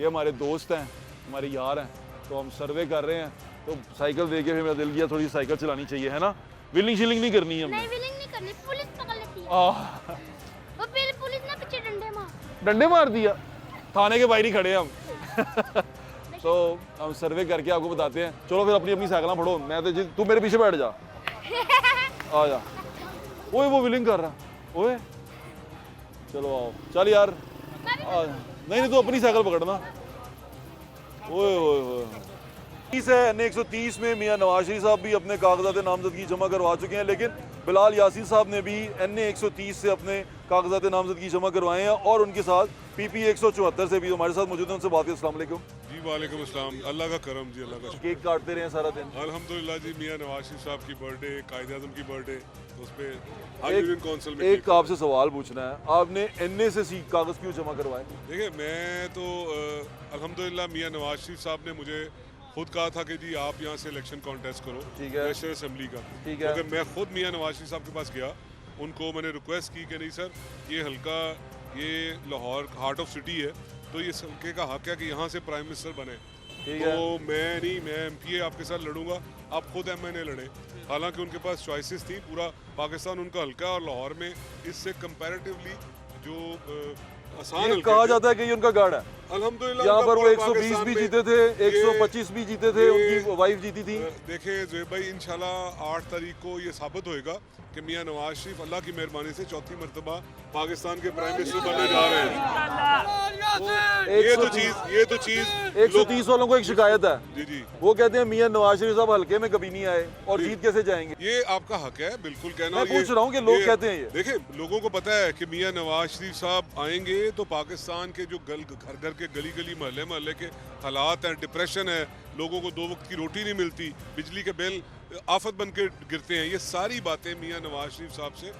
ये हमारे दोस्त हैं, हमारे यार हैं, तो हम सर्वे कर रहे हैं, तो साइकिल देख के फिर मेरा दिल किया थोड़ी साइकिल चलानी चाहिए, है ना? विलिंग शिलिंग नहीं करनी है नहीं, विलिंग नहीं करनी, पुलिस पकड़ लेती है। वो फिर पुलिस ने पीछे डंडे मार दिया, थाने के बाहर ही खड़े हम। तो हम सर्वे करके आपको बताते हैं। चलो फिर अपनी साइकिल पढ़ो, मैं तो तू मेरे पीछे बैठ जा, आ जा। ओए वो विलिंग कर रहा, ओए चलो आओ, चल यार नहीं तो अपनी साइकिल पकड़ना। ओए ओए ओए, 130 में मियां नवाज शरीफ साहब भी अपने कागजात नामजदगी जमा करवा चुके हैं, लेकिन बिलाल यासीन साहब ने भी NA 130 से अपने कागजात नामजदगी जमा करवाए हैं, और उनके साथ PP 174 से भी हमारे साथ मौजूद हैं। उनसे बात करें। अस्सलाम वालेकुम जी। वालेकुम अस्सलाम, अल्लाह का करम जी, अल्लाह का शुक्र। केक काटते रहे सारा दिन? अल्हम्दुलिल्लाह जी, मियां नवाज शरीफ साहब की बर्थडे, कायद-ए-आज़म की बर्थडे, उस पर यूनियन काउंसिल में एक आपसे सवाल पूछना है, आपने NA से कागज क्यों जमा करवाए? देखिए, मैं तो अल्हम्दुलिल्लाह मियां नवाज शरीफ साहब ने मुझे खुद कहा था कि जी आप यहाँ से इलेक्शन कॉन्टेस्ट करो, ठीक है, नेशनल असेंबली का। ठीक है, मैं खुद मियां नवाज शरीफ साहब के पास गया, उनको मैंने रिक्वेस्ट की कि नहीं सर, ये हल्का ये लाहौर हार्ट ऑफ सिटी है, तो ये इस हल्के का हक है कि यहाँ से प्राइम मिनिस्टर बने। तो मैं एमपीए आपके साथ लड़ूंगा, आप खुद एमएनए लड़े। हालांकि उनके पास चॉइसेस थी, पूरा पाकिस्तान उनका हल्का और लाहौर में इससे कंपैरेटिवली जो आसान ये कहा जाता है कि ये उनका गार्ड है। अल्हम्दुलिल्लाह यहाँ पर वो उनका 120 भी पाकिस्तान जीते थे, 125 भी जीते थे, उनकी वाइफ जीती थी। देखें ज़ुहैब भाई, इंशाल्लाह 8 तारीख को ये साबित होएगा कि मियां नवाज शरीफ अल्लाह की मेहरबानी से चौथी मरतबा पाकिस्तान के प्राइम मिनिस्टर बनने जा रहे हैं। ये तो चीज़ 130 वालों को एक शिकायत है, जी जी, वो कहते हैं मियां नवाज शरीफ साहब हल्के में कभी नहीं आए और जीत कैसे जाएंगे। ये आपका हक है बिल्कुल कहना। मैं पूछ रहा हूँ कि लोग कहते हैं ये। देखें, लोगों को पता है कि मियां नवाज शरीफ साहब आएंगे तो पाकिस्तान के जो घर घर के गली गली मोहल्ले मोहल्ले के हालात हैं, डिप्रेशन है, लोगों को 2 वक्त की रोटी नहीं मिलती, बिजली के बिल आफत बन के गिरते हैं, ये सारी बातें मियां नवाज शरीफ साहब से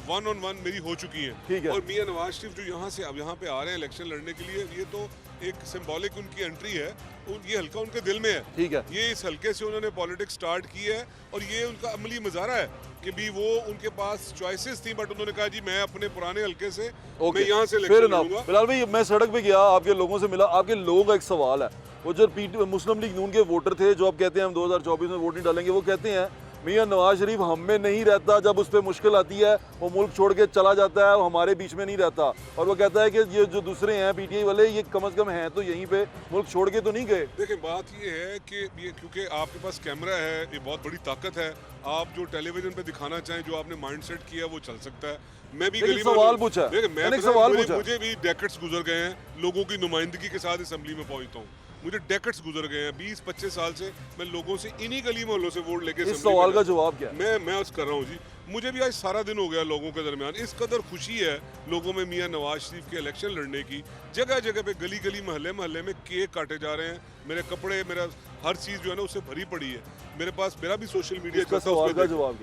1-on-1 मेरी हो चुकी हैं। और मियां नवाज शरीफ जो यहाँ से अब यहाँ पे आ रहे हैं इलेक्शन लड़ने के लिए, ये तो एक सिंबॉलिक उनकी एंट्री है, ये हल्का उनके दिल में है। ठीक है, ये इस हल्के से उन्होंने पॉलिटिक्स स्टार्ट की है और ये उनका अमली मुजाहरा है कि भी वो उनके पास चॉइसेस थी, बट उन्होंने कहा जी मैं अपने पुराने हल्के से मैं यहाँ से इलेक्शन लड़ूंगा। बिलाल भाई, मैं सड़क पे गया, आपके लोगों से मिला, आपके लोगों का एक सवाल है, वो जो मुस्लिम लीग नून के वोटर थे जो अब कहते हैं हम 2024 में वोट नहीं डालेंगे, वो कहते हैं मियां नवाज शरीफ हम में नहीं रहता, जब उस पर मुश्किल आती है वो मुल्क छोड़ के चला जाता है, वो हमारे बीच में नहीं रहता। और वो कहता है कि ये जो दूसरे हैं पीटीआई वाले, ये कम से कम हैं तो यहीं पे, मुल्क छोड़ के तो नहीं गए। देखिए, बात ये है कि ये क्योंकि आपके पास कैमरा है, ये बहुत बड़ी ताकत है, आप जो टेलीविजन पे दिखाना चाहें, जो आपने माइंडसेट किया वो चल सकता है। मैं भी गली सवाल पूछा, मुझे भी डेकेड्स गुजर गए हैं लोगों की नुमाइंदगी के साथ असेंबली में पहुंचता हूँ, मुझे डेकेड्स गुजर गए हैं, 20-25 साल से मैं लोगों से इन्हीं गली मोहल्लों से वोट लेके। इस सवाल का जवाब क्या है? मैं कर रहा हूँ जी, मुझे भी आज सारा दिन हो गया लोगों के दरमियान, इस कदर खुशी है लोगों में मियां नवाज शरीफ के इलेक्शन लड़ने की। जगह जगह पे गली गली मोहल्ले मोहल्ले में केक काटे जा रहे हैं, मेरे कपड़े, मेरा हर चीज़ जो है ना उससे भरी पड़ी है। मेरे पास मेरा भी सोशल मीडिया चलता है,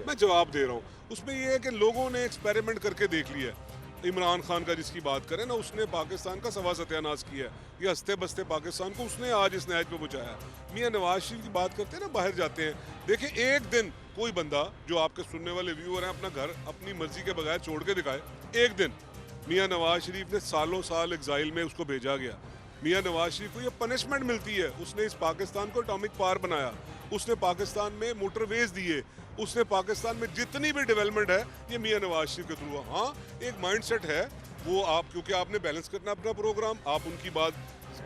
मैं जवाब दे रहा हूँ। उसमें ये है कि लोगों ने एक्सपेरिमेंट करके देख लिया है। इमरान खान का जिसकी बात करें ना, उसने पाकिस्तान का सवा सत्यानाश किया है, ये हंसते बसते पाकिस्तान को उसने आज इस नहज पे पहुंचाया। मियां नवाज शरीफ की बात करते हैं ना, बाहर जाते हैं, देखिए एक दिन कोई बंदा जो आपके सुनने वाले व्यूअर हैं अपना घर अपनी मर्जी के बगैर छोड़ के दिखाए, एक दिन। मियां नवाज शरीफ ने सालों साल एग्जाइल में उसको भेजा गया, मियां नवाज शरीफ को ये पनिशमेंट मिलती है। उसने इस पाकिस्तान को एटॉमिक पावर बनाया, उसने पाकिस्तान में मोटरवेज दिए, उसने पाकिस्तान में जितनी भी डेवलपमेंट है ये मियां नवाज शरीफ के थ्रू। हाँ, एक माइंडसेट है वो, आप क्योंकि आपने बैलेंस करना अपना प्रोग्राम, आप उनकी बात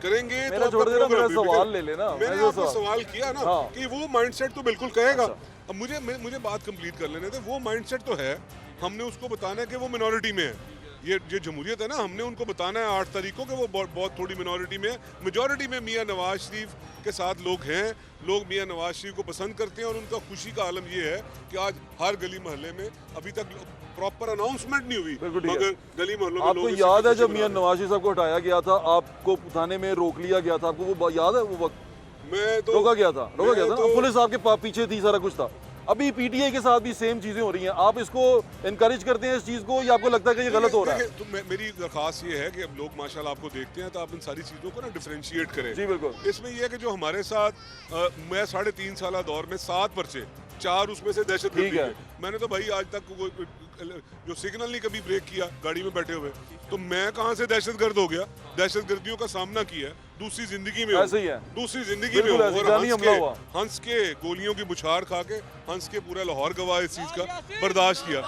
करेंगे तो मेरा सवाल ले लेना। मैंने आपको सवाल किया ना कि वो माइंडसेट तो बिल्कुल कहेगा। अब मुझे बात कंप्लीट कर लेने थे। वो माइंडसेट तो है, हमने उसको बताना है कि वो मिनॉरिटी में है। ये जो जमहूरियत है ना, हमने उनको बताना है 8 तारीख को कि वो बहुत थोड़ी मिनॉरिटी में है। मेजॉरिटी में मियां नवाज शरीफ के साथ लोग हैं, लोग मियां नवाज शरीफ को पसंद करते हैं और उनका खुशी का आलम ये है कि आज हर गली मोहल्ले में, अभी तक प्रॉपर अनाउंसमेंट नहीं हुई, मगर गली मोहल्लों में आपको याद है जब मियां नवाज शरीफ साहब को हटाया गया था, आपको थाने में रोक लिया गया था, आपको वो याद है? वो वक्त रोका गया था ना, पुलिस आपके पीछे थी, सारा कुछ था। अभी पीटीआई के साथ भी सेम चीजें हो रही हैं, आप इसको इनकरेज करते हैं इस चीज को, या आपको लगता है कि ये गलत हो रहा है? तो मेरी दरख्वास्त ये है कि अब लोग माशाल्लाह आपको देखते हैं तो आप इन सारी चीज़ों को ना डिफरेंशिएट करें। जी बिल्कुल। इसमें ये है कि जो हमारे साथ मैं 3.5 साल दौर में 7 पर्चे, 4 उसमें से दहशतगर्दी के। मैंने तो भाई आज तक जो सिग्नल नहीं कभी ब्रेक किया गाड़ी में बैठे हुए, तो मैं कहाँ से दहशतगर्द हो गया? दहशतगर्दियों का सामना किया, दूसरी जिंदगी में ऐसे ही है, दूसरी जिंदगी में और हंस के गोलियों की बुछार खा के हंस के पूरा लाहौर गवाह इस चीज का बर्दाश्त किया।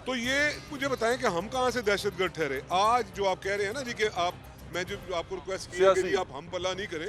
तो ये मुझे बताएं कि हम कहाँ से दहशतगर्द ठहरे? आज जो आप कह रहे हैं ना जी कि मैं जो आपको रिक्वेस्ट की है कि आप हम पल्ला नहीं करें,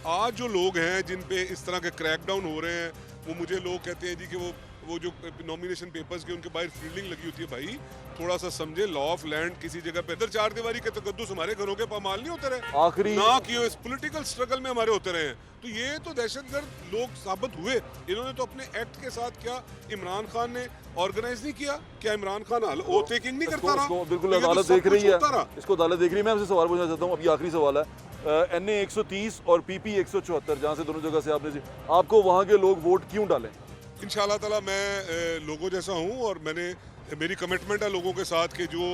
आज जो लोग हैं जिन पे इस तरह के क्रैकडाउन हो रहे हैं, वो मुझे लोग कहते हैं जी कि वो जो नॉमिनेशन पेपर्स के उनके बाहर फील्डिंग लगी होती है, भाई थोड़ा सा समझे, लॉ ऑफ लैंड। किसी जगह पे इधर 4 दीवारी के तकद्दुस हमारे घरों के पामाल नहीं होते रहे, आखिरी ना कि इस पॉलिटिकल स्ट्रगल में हमारे होते रहे हैं। तो ये तो दहशतगर्द लोग साबित हुए। इन्होंने तो अपने एक्ट के साथ क्या इमरान खान ने ऑर्गेनाइज नहीं किया? क्या इमरान खान ओथ टेकिंग नहीं करता रहा? बिल्कुल, अदालत देख रही है इसको, अदालत देख रही है। मैं आपसे सवाल पूछना चाहता हूँ, अभी आखिरी सवाल है। NA 130 और PP 174 जहाँ से दोनों जगह से आपने, आपको वहाँ के लोग वोट क्यों डालें? इंशाल्लाह ताला मैं लोगों जैसा हूँ और मेरी कमिटमेंट है लोगों के साथ कि जो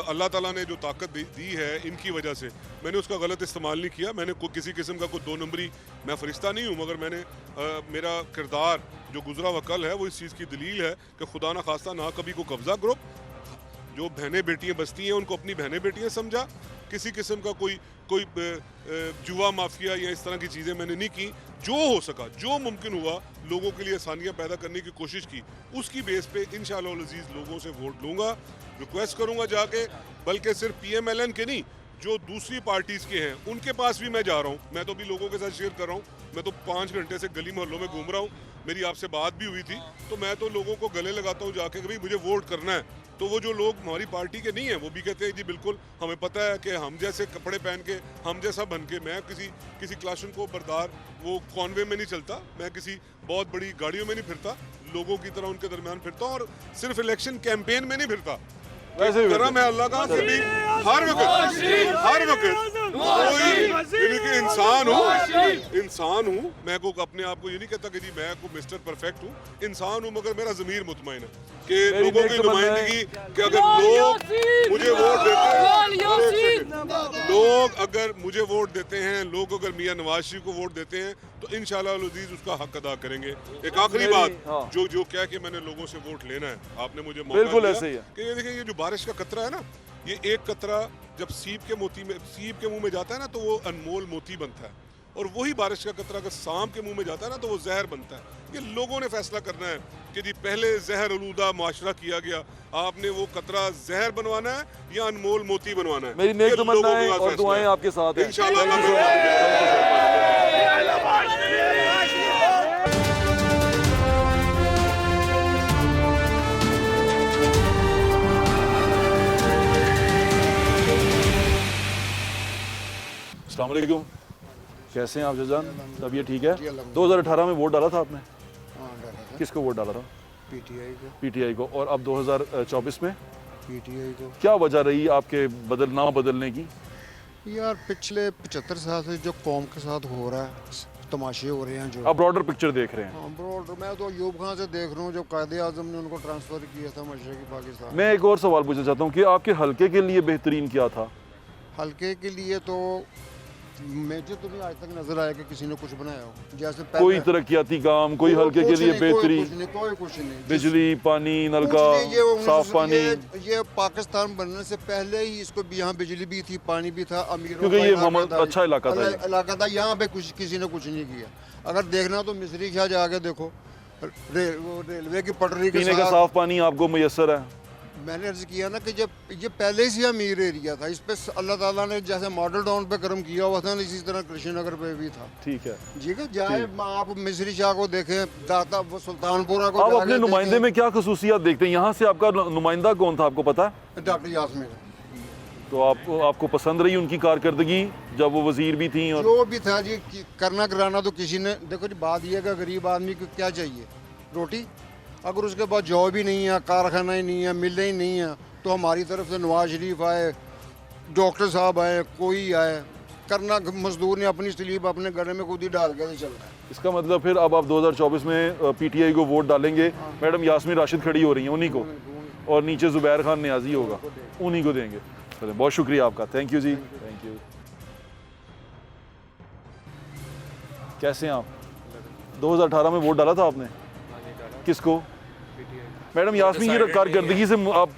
अल्लाह ताला ने जो ताकत दी है इनकी वजह से मैंने उसका गलत इस्तेमाल नहीं किया। मैंने किसी किस्म का कोई 2 नंबरी, मैं फरिश्ता नहीं हूँ, मगर मैंने मेरा किरदार जो गुजरा हुआ कल है वो इस चीज़ की दलील है कि खुदा ना खास्ता ना कभी को कब्जा करो। जो बहनें बेटियां बसती हैं उनको अपनी बहनें बेटियां समझा। किसी किस्म का कोई जुआ माफिया या इस तरह की चीज़ें मैंने नहीं की। जो हो सका, जो मुमकिन हुआ, लोगों के लिए आसानियाँ पैदा करने की कोशिश की। उसकी बेस पे इंशाअल्लाह अज़ीज़ लोगों से वोट लूँगा, रिक्वेस्ट करूँगा जाके, बल्कि सिर्फ PMLN के नहीं, जो दूसरी पार्टीज़ के हैं उनके पास भी मैं जा रहा हूँ। मैं तो भी लोगों के साथ शेयर कर रहा हूँ, मैं तो 5 घंटे से गली मोहल्लों में घूम रहा हूँ। मेरी आपसे बात भी हुई थी, तो मैं तो लोगों को गले लगाता हूँ जाके कि भाई मुझे वोट करना है। तो वो जो लोग हमारी पार्टी के नहीं हैं वो भी कहते हैं जी बिल्कुल हमें पता है कि हम जैसे कपड़े पहन के, हम जैसा बन के, मैं किसी क्लाशन को बरदार वो कॉन्वे में नहीं चलता, मैं किसी बहुत बड़ी गाड़ियों में नहीं फिरता, लोगों की तरह उनके दरमियान फिरता हूँ और सिर्फ इलेक्शन कैंपेन में नहीं फिरता। वैसे भी मैं अल्लाह का कभी हर वक्त कोई इंसान हूँ। मैं को अपने आप को ये नहीं कहता कि जी मैं को मिस्टर परफेक्ट हूँ, इंसान हूँ, मगर मेरा ज़मीर मुतमईन है कि लोगों की नुमाइंदगी कि अगर लोग मुझे वोट देते हैं, लोग अगर मुझे वोट देते हैं, लोग अगर मियां नवाज शरीफ को वोट देते हैं तो इंशाअल्लाह अज़ीज़ उसका हक अदा करेंगे। एक आखिरी बात जो क्या कि मैंने लोगों से वोट लेना है, आपने मुझे मौका बिल्कुल दिया ऐसे ही है कि ये देखिए ये जो बारिश का कतरा है ना, ये एक कतरा जब सीप के मुंह में जाता है ना तो वो अनमोल मोती बनता है, और वही बारिश का कतरा अगर सांप के मुंह में जाता है ना तो वो जहर बनता है। ये लोगों ने फैसला करना है कि जी पहले जहर आलूदा माशरा किया गया, आपने वो कतरा जहर बनवाना है या अनमोल मोती बनवाना है। मेरी नेक तमन्नाएं और दुआएं आपके साथ हैं इंशाअल्लाह। अस्सलाम वालेकुम, कैसे हैं आप जजान? तबीयत ठीक है? 2018 में वोट डाला था आपने? किसको वोट डाला था? पीटीआई को। और अब 2024 में पीटीआई को। क्या वजह रही आपके ना बदलने की? यार पिछले 75 साल से जो कौम के साथ हो रहा है, तमाशे हो रहे हैं जो। आप ब्रॉडर पिक्चर देख रहे हैं? ब्रॉडर मैं तो अयूब खान से देख रहा हूँ, जो कायदे आज़म ने उनको ट्रांसफ़र किया था मशरक़ी पाकिस्तान। मैं एक और सवाल पूछना चाहता हूँ कि आपके हल्के के लिए बेहतरीन क्या था? हल्के के लिए तो मुझे तो नहीं आज तक नजर आया कि किसी ने कुछ बनाया हो। जैसे कोई तरक्याती काम, कोई हल्के के लिए बेहतरीन? कोई कुछ नहीं। बिजली, पानी, नलका, साफ पानी। ये पाकिस्तान बनने से पहले ही इसको यहाँ बिजली भी थी, पानी भी था, अमीरों क्योंकि ये अच्छा इलाका था। यहाँ पे किसी ने कुछ नहीं किया। अगर देखना तो मिस्री शाह जाके देखो, रेलवे की पटरी के पीने का साफ पानी आपको मुयस्सर है? मैंने अर्ज किया ना कि जब ये पहले से अमीर एरिया था, इस पे अल्लाह ताला ने जैसे मॉडल टाउन पे करम किया हुआ था ना, इसी तरह कृष्णनगर पे भी था। ठीक है, ठीक है। जाए आप मिस्री शाह को देखें, दाता वो सुल्तानपुरा को। आप अपने नुमाइंदे में क्या खसूसियात देखते हैं? यहाँ से आपका नुमाइंदा कौन था, आपको पता है? डॉक्टर यास्मीन। तो आपको पसंद रही उनकी कारकर्दगी जब वो वजीर भी थी? और जो भी था जी, करना कराना तो किसी ने। देखो जी, बात यह है कि गरीब आदमी को क्या चाहिए? रोटी। अगर उसके पास जॉब ही नहीं है, कारखाना ही नहीं है, मिलें ही नहीं है, तो हमारी तरफ से नवाज शरीफ आए, डॉक्टर साहब आए, कोई आए, करना मजदूर ने अपनी स्लीप अपने गले में खुद ही डाल के चल रहा है। इसका मतलब फिर अब आप 2024 में पीटीआई को वोट डालेंगे। मैडम यास्मीन राशिद खड़ी हो रही हैं, उन्हीं को, और नीचे जुबैर खान नियाजी होगा, उन्हीं को देंगे। चले, बहुत शुक्रिया आपका, thank you ji, thank you. कैसे हैं आप? 2018 में वोट डाला था आपने? किसको? मैडम यास्मीन की कारकर्दगी से आप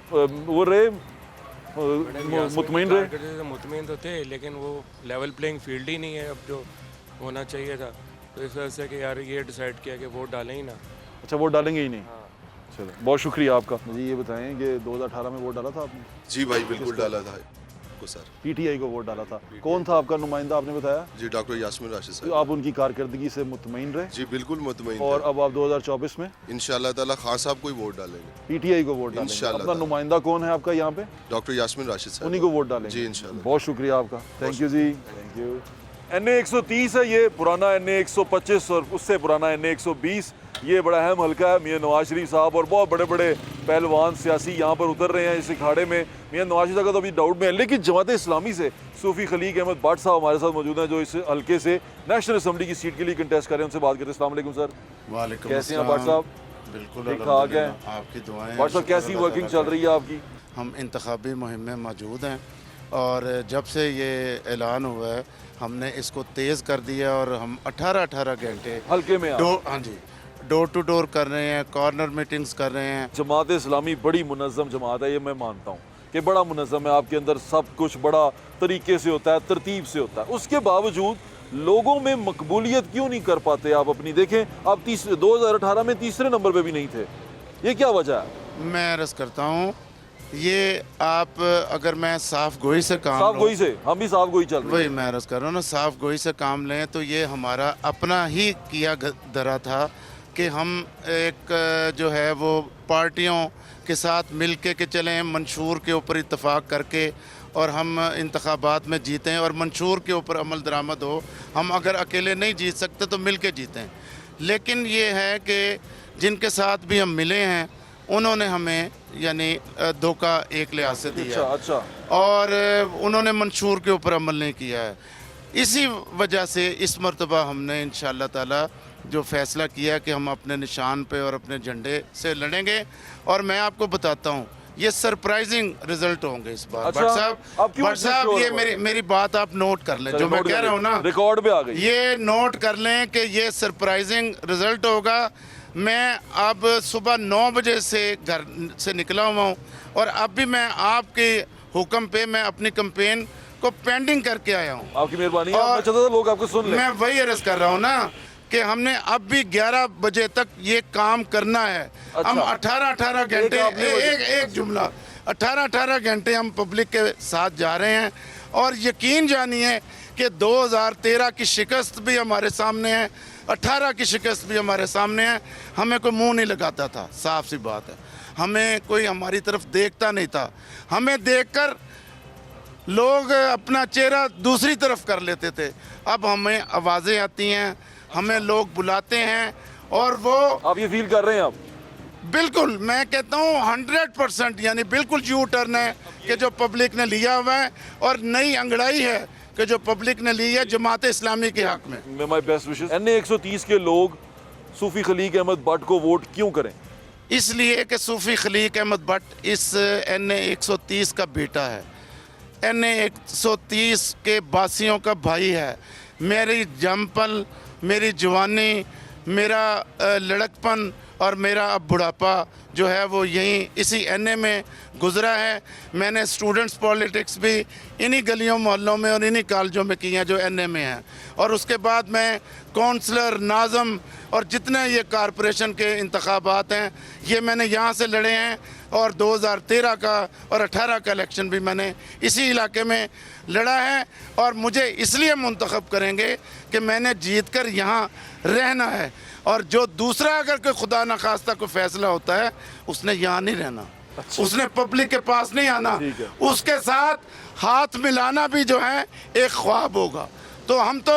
वो रहे मुतमईन रहे? मुतमईन तो थे, लेकिन वो लेवल प्लेइंग फील्ड ही नहीं है अब जो होना चाहिए था, तो इस वजह से कि यार ये डिसाइड किया कि वोट डालें ही ना। अच्छा, वोट डालेंगे ही नहीं? चलो, बहुत शुक्रिया आपका। मुझे ये बताएं कि 2018 में वोट डाला था आपने? जी भाई, बिल्कुल डाला था को सर। पीटीआई को वोट डाला था। कौन था आपका नुमाइंदा, आपने बताया? जी, डॉक्टर यास्मीन राशिद साहब। तो आप उनकी कारकर्दगी से मुतमईन रहे? जी बिल्कुल मुतमईन। और अब आप 2024 में इंशाअल्लाह ताला खान साहब को ही वोट डालेंगे। पीटीआई को वोट डालेंगे। अपना नुमाइंदा कौन है आपका यहाँ पे? डॉक्टर यास्मीन राशिद साहब, उन्हीं को वोट डालेंगे। जी इंशाअल्लाह। बहुत शुक्रिया आपका, thank you ji, thank you. NA 130 है ये, पुराना NA 125 और उससे पुराना NA 120। ये बड़ा अहम हल्का है। मियां नवाज शरीफ साहब और बहुत बड़े बड़े पहलवान सियासी यहाँ पर उतर रहे हैं इस अखाड़े में। मियां नवाज शरीफ का तो अभी डाउट में है, लेकिन जमात इस्लामी से सूफी खलीक अहमद भट्ट साहब हमारे साथ मौजूद हैं, जो इस हल्के से नेशनल असम्बली की सीट के लिए कंटेस्ट कर रहे हैं। उनसे बात करते हैं। अस्सलाम वालेकुम सर। वालेकुम। कैसे हैं भट्ट साहब? बिल्कुल ठीक ठाक है, आपकी दुआएं। भट्ट साहब कैसी वर्किंग चल रही है आपकी? हम इंतखाबी मुहिम में मौजूद हैं, और जब से ये ऐलान हुआ है हमने इसको तेज़ कर दिया, और हम 18 घंटे हल्के में हाँ जी डोर टू डोर कर रहे हैं, कॉर्नर मीटिंग्स कर रहे हैं। जमात इस्लामी बड़ी मुनज़्ज़म जमात है, ये मैं मानता हूँ कि बड़ा मुनज़्ज़म है, आपके अंदर सब कुछ बड़ा तरीके से होता है, तरतीब से होता है। उसके बावजूद लोगों में मकबूलियत क्यों नहीं कर पाते आप अपनी? देखें, आप 2018 में तीसरे नंबर पे भी नहीं थे, ये क्या वजह है? मैं अर्ज़ करता हूँ, ये आप अगर मैं साफ गोई से काम साफ गोई से, हम भी साफ गोई चल रहे हैं, वही मैं अर्ज़ कर रहा हूँ ना, साफ गोई से काम लें तो ये हमारा अपना ही किया धरा था कि हम एक जो है वो पार्टियों के साथ मिल के चलें, मंशूर के ऊपर इत्तफाक करके और हम इंतखाबात में जीतें और मंशूर के ऊपर अमल दरामद हो। हम अगर अकेले नहीं जीत सकते तो मिल के जीतें। लेकिन ये है कि जिनके साथ भी हम मिले हैं उन्होंने हमें यानी धोखा एक लिहाज से दिया। अच्छा। और उन्होंने मंशूर के ऊपर अमल नहीं किया है। इसी वजह से इस मरतबा हमने इंशाअल्लाह ताला जो फ़ैसला किया कि हम अपने निशान पे और अपने झंडे से लड़ेंगे। और मैं आपको बताता हूँ, ये सरप्राइजिंग रिजल्ट होंगे इस बार। अच्छा, भट्ट साहब ये मेरी बात आप नोट कर लें, जो मैं कह रहा हूँ ना, रिकॉर्ड पे आ गई, ये नोट कर लें कि ये सरप्राइजिंग रिजल्ट होगा। मैं अब सुबह 9 बजे से घर से निकला हुआ हूँ और अब भी मैं आपके हुक्म पे मैं अपनी कैंपेन को पेंडिंग करके आया हूँ। आपकी मेहरबानी है, मैं चाहता था लोग आपको सुन लें। मैं वही अर्ज कर रहा हूँ ना कि हमने अब भी 11 बजे तक ये काम करना है। अच्छा। हम 18 घंटे एक जुमला 18 घंटे हम पब्लिक के साथ जा रहे हैं और यकीन जानिए कि 2013 की शिकस्त भी हमारे सामने है, 18 की शिकस्त भी हमारे सामने है। हमें कोई मुंह नहीं लगाता था, साफ सी बात है, हमें कोई हमारी तरफ देखता नहीं था। हमें देखकर लोग अपना चेहरा दूसरी तरफ कर लेते थे। अब हमें आवाज़ें आती हैं, हमें लोग बुलाते हैं और वो आप ये फील कर रहे हैं? आप बिल्कुल, मैं कहता हूँ 100% यानी बिल्कुल यू टर्न है कि जो पब्लिक ने लिया हुआ है और नई अंगड़ाई है कि जो पब्लिक ने ली है जमात इस्लामी के हक में। My best wishes. NA 130 के लोग सूफी खलीक अहमद भट्ट को वोट क्यों करें? इसलिए कि सूफी खलीक अहमद भट्ट इस NA 130 का बेटा है, NA 130 के बासियों का भाई है। मेरी जमपल, मेरी जवानी, मेरा लड़कपन और मेरा अब बुढ़ापा जो है वो यहीं इसी NA में गुज़रा है। मैंने स्टूडेंट्स पॉलिटिक्स भी इन्हीं गलियों मोहल्लों में और इन्हीं कॉलेजों में की हैं जो NA में हैं। और उसके बाद मैं काउंसलर, नाज़म और जितने ये कॉरपोरेशन के इंतखाबात हैं ये मैंने यहाँ से लड़े हैं। और 2013 का और 18 का इलेक्शन भी मैंने इसी इलाके में लड़ा है। और मुझे इसलिए मुंतखब करेंगे कि मैंने जीत कर यहाँ रहना है। और जो दूसरा अगर कोई खुदा न खास्ता कोई फैसला होता है उसने यहाँ नहीं रहना। अच्छा। उसने पब्लिक के पास नहीं आना, उसके साथ हाथ मिलाना भी जो है एक ख्वाब होगा। तो हम तो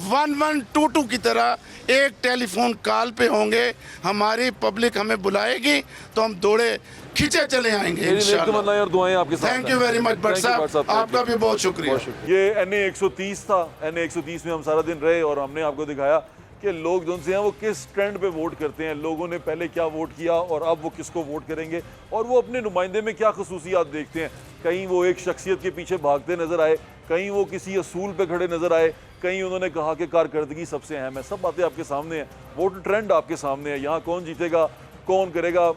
1122 की तरह एक टेलीफोन कॉल पे होंगे, हमारी पब्लिक हमें बुलाएगी तो हम दौड़े खींचे चले आएंगे इंशाअल्लाह। और दुआएं आपके साथ। Thank you very much Bhatt साहब, आपका भी बहुत शुक्रिया। ये NA 130 था। NA 130 में हम सारा दिन रहे और हमने आपको दिखाया कि लोग जो हैं वो किस ट्रेंड पे वोट करते हैं, लोगों ने पहले क्या वोट किया और अब वो किसको वोट करेंगे और वो अपने नुमाइंदे में क्या खसूसियात देखते हैं। कहीं वो एक शख्सियत के पीछे भागते नज़र आए, कहीं वो किसी असूल पे खड़े नज़र आए, कहीं उन्होंने कहा कि कारकर्दगी सबसे अहम है। सब बातें आपके सामने हैं, वोट ट्रेंड आपके सामने है। यहाँ कौन जीतेगा, कौन करेगा,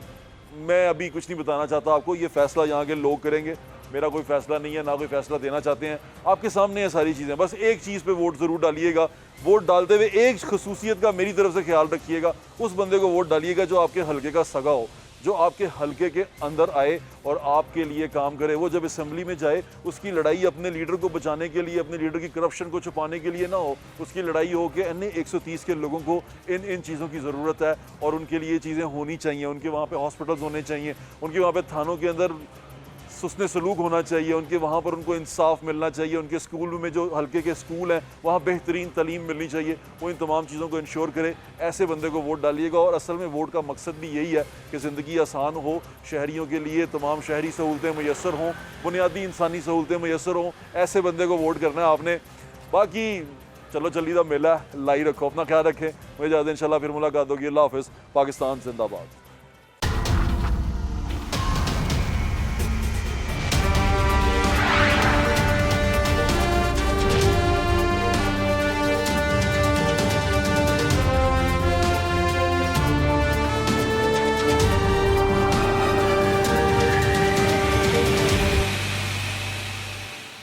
मैं अभी कुछ नहीं बताना चाहता आपको। ये फैसला यहाँ के लोग करेंगे, मेरा कोई फैसला नहीं है, ना कोई फैसला देना चाहते हैं। आपके सामने है सारी चीज़ें। बस एक चीज़ पे वोट ज़रूर डालिएगा। वोट डालते हुए एक खसूसियत का मेरी तरफ से ख्याल रखिएगा, उस बंदे को वोट डालिएगा जो आपके हलके का सगा हो, जो आपके हलके के अंदर आए और आपके लिए काम करे। वो जब असेंबली में जाए उसकी लड़ाई अपने लीडर को बचाने के लिए, अपने लीडर की करप्शन को छुपाने के लिए ना हो, उसकी लड़ाई हो कि NA 130 के लोगों को इन चीज़ों की ज़रूरत है और उनके लिए चीज़ें होनी चाहिए। उनके वहाँ पे हॉस्पिटल्स होने चाहिए, उनके वहाँ पे थानों के अंदर हुस्न सलूक होना चाहिए, उनके वहाँ पर उनको इंसाफ मिलना चाहिए, उनके स्कूल में जो हल्के के स्कूल हैं वहाँ बेहतरीन तालीम मिलनी चाहिए। वो इन तमाम चीज़ों को इंश्योर करे। ऐसे बंदे को वोट डालिएगा। और असल में वोट का मकसद भी यही है कि ज़िंदगी आसान हो, शहरियों के लिए तमाम शहरी सहूलतें मैसर हों, बुनियादी इंसानी सहूलतें मैसर हों। ऐसे बंदे को वोट करना है आपने। बाकी चलो चली दा मेला लाई रखो, अपना ख्याल रखें। मुझे ज़्यादा इंशाल्लाह फिर मुलाकात होगी। अल्लाह हाफ़िज़। पाकिस्तान जिंदाबाद।